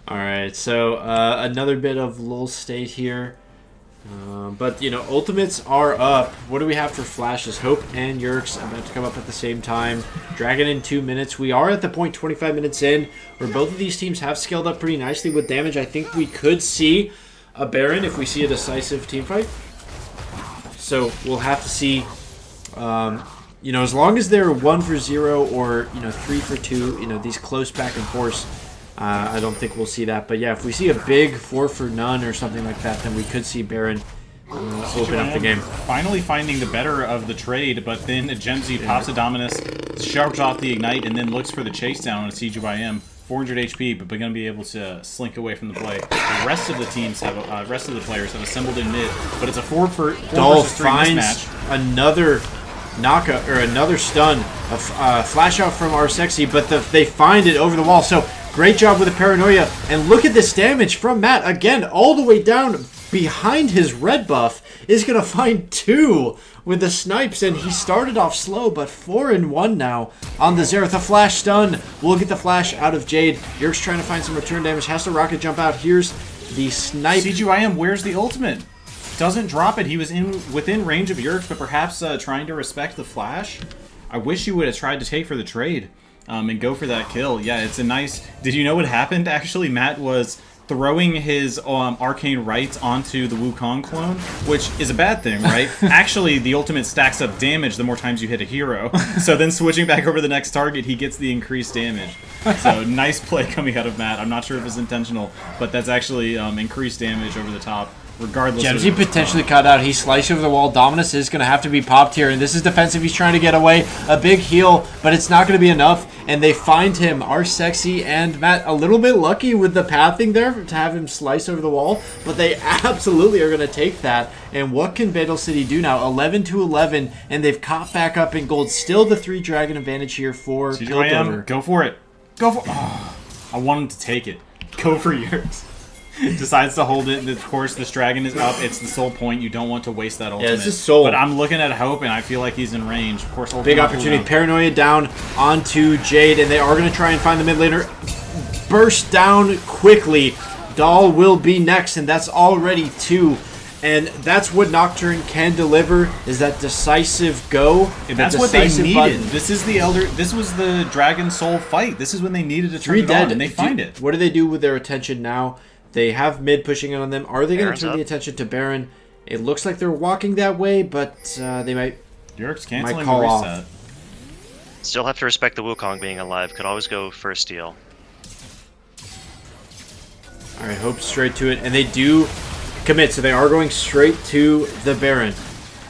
S1: All right, so another bit of lull state here. But, you know, ultimates are up. What do we have for flashes? Hope and Yerkes about to come up at the same time. Dragon in 2 minutes. We are at the point 25 minutes in where both of these teams have scaled up pretty nicely with damage. I think we could see a Baron if we see a decisive team fight. So we'll have to see, you know, as long as they're 1 for 0 or, you know, 3 for 2, you know, these close back and forth, I don't think we'll see that. But yeah, if we see a big 4 for none or something like that, then we could see Baron open up the game.
S2: Finally finding the better of the trade, but then Gemsy pops a Dominus, sharps off the Ignite, and then looks for the chase down on CGYM. 400 HP, but going to be able to slink away from the play. The rest of the teams have, rest of the players have assembled in mid, but it's a 4 versus 3
S1: finds
S2: mismatch.
S1: another knockout or another stun, a flash out from our sexy, but they find it over the wall. So great job with the paranoia, and look at this damage from Matt again, all the way down behind his red buff. Is gonna find 2 with the snipes, and he started off slow, but 4-1 now on the Xerath. A flash stun will get the flash out of Jade. Yerk's trying to find some return damage, has to rocket jump out. Here's the snipe.
S2: CGYM, where's the ultimate? Doesn't drop it. He was within range of Yerk's, but perhaps trying to respect the flash. I wish you would have tried to take for the trade and go for that kill. Yeah, it's a nice... Did you know what happened? Actually, Matt was throwing his arcane rights onto the Wukong clone, which is a bad thing, right? Actually, the ultimate stacks up damage the more times you hit a hero. So then switching back over the next target, he gets the increased damage. So nice play coming out of Matt. I'm not sure if it's intentional, but that's actually increased damage over the top. Regardless,
S1: Gemsy potentially cut out. He sliced over the wall. Dominus is going to have to be popped here, and this is defensive. He's trying to get away. A big heal, but it's not going to be enough, and they find him. Our sexy and Matt a little bit lucky with the pathing there to have him slice over the wall, but they absolutely are going to take that. And what can Bandle City do now? 11-11, and they've caught back up in gold. Still the 3 dragon advantage here for Piltover.
S2: Go for it. Go for it. Oh, I want him to take it. Go for yours. Decides to hold it. Of course, this dragon is up. It's the soul point. You don't want to waste that ultimate.
S1: Yeah, it's his soul.
S2: But I'm looking at Hope, and I feel like he's in range. Of course,
S1: big opportunity. Paranoia down onto Jade, and they are going to try and find the mid laner. Burst down quickly. Dahl will be next, and that's already 2. And that's what Nocturne can deliver, is that decisive go.
S2: And that's what they needed. Button. This is the Elder. This was the Dragon Soul fight. This is when they needed to turn it on, and they find it.
S1: What do they do with their attention now? They have mid pushing in on them. Are they going to turn the attention to Baron? It looks like they're walking that way, but they might.
S2: Yerk's canceling
S1: call
S2: the reset.
S1: off.
S3: Still have to respect the Wukong being alive. Could always go for a steal.
S1: All right, Hope straight to it, and they do commit, so they are going straight to the Baron.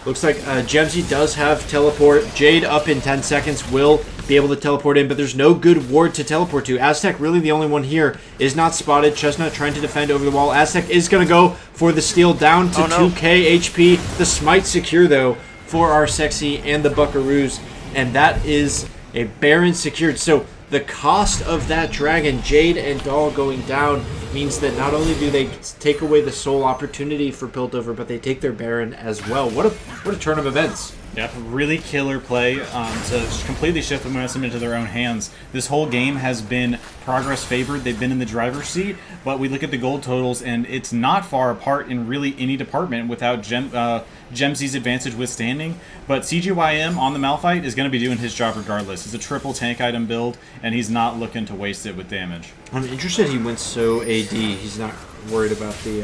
S1: Looks like Gemsy does have teleport. Jade up in 10 seconds will be able to teleport in, but there's no good ward to teleport to. Aztec, really the only one here, is not spotted. Chestnut trying to defend over the wall. Aztec is going to go for the steal down to 2k HP. The smite secure, though, for our sexy and the Buckaroos, and that is a Baron secured. So the cost of that dragon, Jade and Dahl going down, means that not only do they take away the soul opportunity for Piltover, but they take their Baron as well. What a turn of events.
S2: Yep, really killer play to completely shift the momentum into their own hands. This whole game has been Progress favored. They've been in the driver's seat, but we look at the gold totals, and it's not far apart in really any department without Gemsy's advantage withstanding. But CGYM on the Malphite is going to be doing his job regardless. It's a triple tank item build, and he's not looking to waste it with damage.
S1: I'm interested he went so AD. He's not worried about the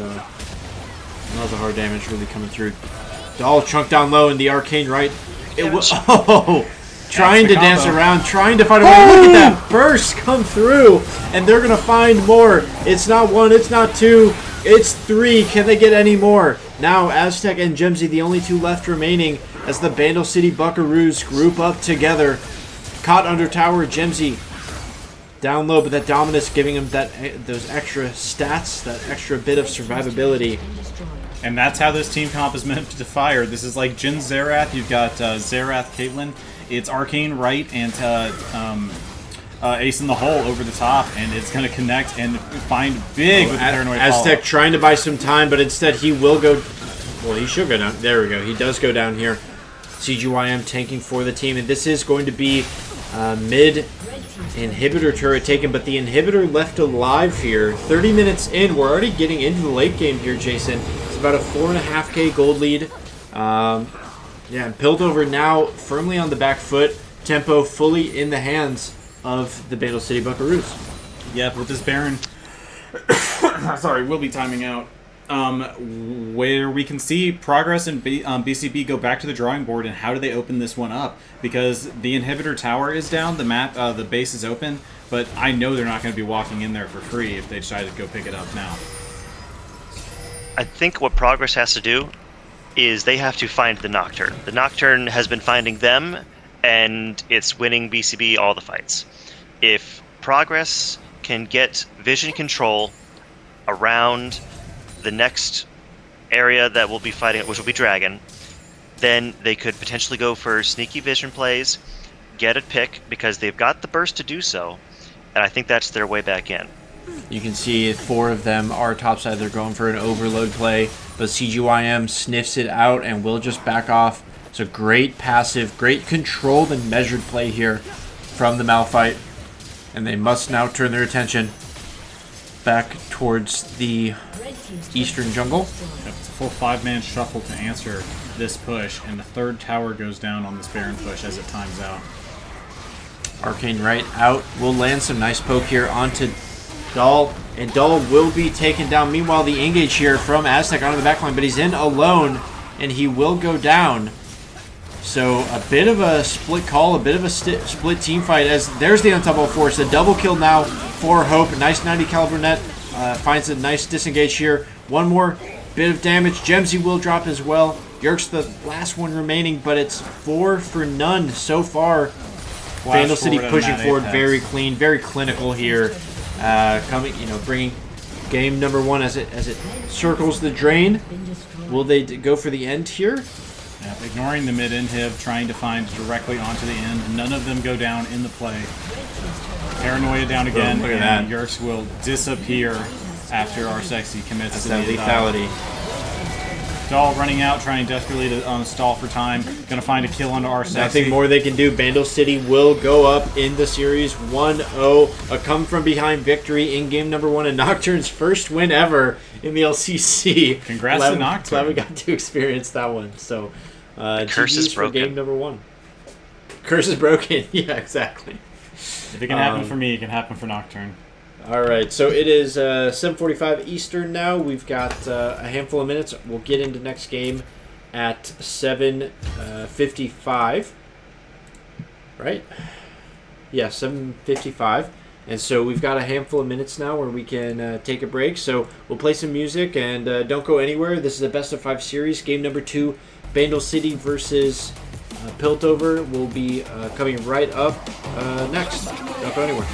S1: hard damage really coming through. Dahl chunked down low in the arcane right. It was trying to dance around, trying to find a way. Look at that burst come through, and they're gonna find more. It's not 1, it's not 2, it's 3. Can they get any more? Now Aztec and Gemsy, the only 2 left remaining, as the Bandle City Buckaroos group up together. Caught under tower, Gemsy down low, but that Dominus giving him those extra stats, that extra bit of survivability.
S2: And that's how this team comp is meant to fire. This is like Jin Xerath. You've got Xerath Caitlyn. It's Arcane right and Ace in the Hole over the top, and it's going to connect and find big with Paranoid
S1: Aztec trying to buy some time, but instead he will go. Well, he should go down. There we go. He does go down here. CGYM tanking for the team, and this is going to be mid inhibitor turret taken, but the inhibitor left alive here. 30 minutes in, we're already getting into the late game here, Jason. It's about a 4.5k gold lead. Yeah, and Piltover now firmly on the back foot. Tempo fully in the hands of the Bandle City Buckaroos.
S2: Yep, with this Baron, sorry, we'll be timing out. Where we can see Progress and BCB go back to the drawing board, and how do they open this one up? Because the inhibitor tower is down, the base is open, but I know they're not going to be walking in there for free if they decide to go pick it up now.
S3: I think what Progress has to do is they have to find the Nocturne. The Nocturne has been finding them, and it's winning BCB all the fights. If Progress can get vision control around the next area that we'll be fighting, which will be Dragon, then they could potentially go for sneaky vision plays, get a pick, because they've got the burst to do so, and I think that's their way back in.
S1: You can see 4 of them are topside. They're going for an overload play, but CGYM sniffs it out and will just back off. It's a great passive, great controlled and measured play here from the Malphite, and they must now turn their attention back towards the eastern jungle.
S2: Yep, it's a full 5-man shuffle to answer this push, and the 3rd tower goes down on this Baron push as it times out.
S1: Arcane right out. Will land some nice poke here onto Dahl, and Dahl will be taken down. Meanwhile, the engage here from Aztec onto the backline, but he's in alone, and he will go down. So a bit of a split call, a bit of a split team fight, as there's the untouchable force. The double kill now for Hope. Nice 90 caliber net. Finds a nice disengage here. One more bit of damage. Gemsy will drop as well. Yerk's the last one remaining, but it's 4 for none so far. Bandle City pushing forward, very clean, very clinical here. Bringing game number 1 as it circles the drain. Will they go for the end here?
S2: Yeah, ignoring the mid inhib, trying to find directly onto the end. None of them go down in the play. Paranoia down again, and Yerkes will disappear after our sexy commits to the
S1: lethality.
S2: Dahl running out, trying desperately to stall for time. Gonna find a kill onto our sexy.
S1: Nothing more they can do. Bandle City will go up in the series 1-0. A come from behind victory in game number 1, and Nocturne's first win ever in the LCC.
S2: Congrats to Nocturne.
S1: Glad we got to experience that one. So,
S3: curse is broken.
S1: For game number 1. Curse is broken. Yeah, exactly.
S2: If it can happen for me, it can happen for Nocturne.
S1: All right, so it is 7:45 Eastern now. We've got a handful of minutes. We'll get into next game at 7:55. Right? Yeah, 7:55. And so we've got a handful of minutes now where we can take a break. So we'll play some music, and don't go anywhere. This is a best-of-5 series. Game number 2, Bandle City versus Piltover will be coming right up next. Don't go anywhere.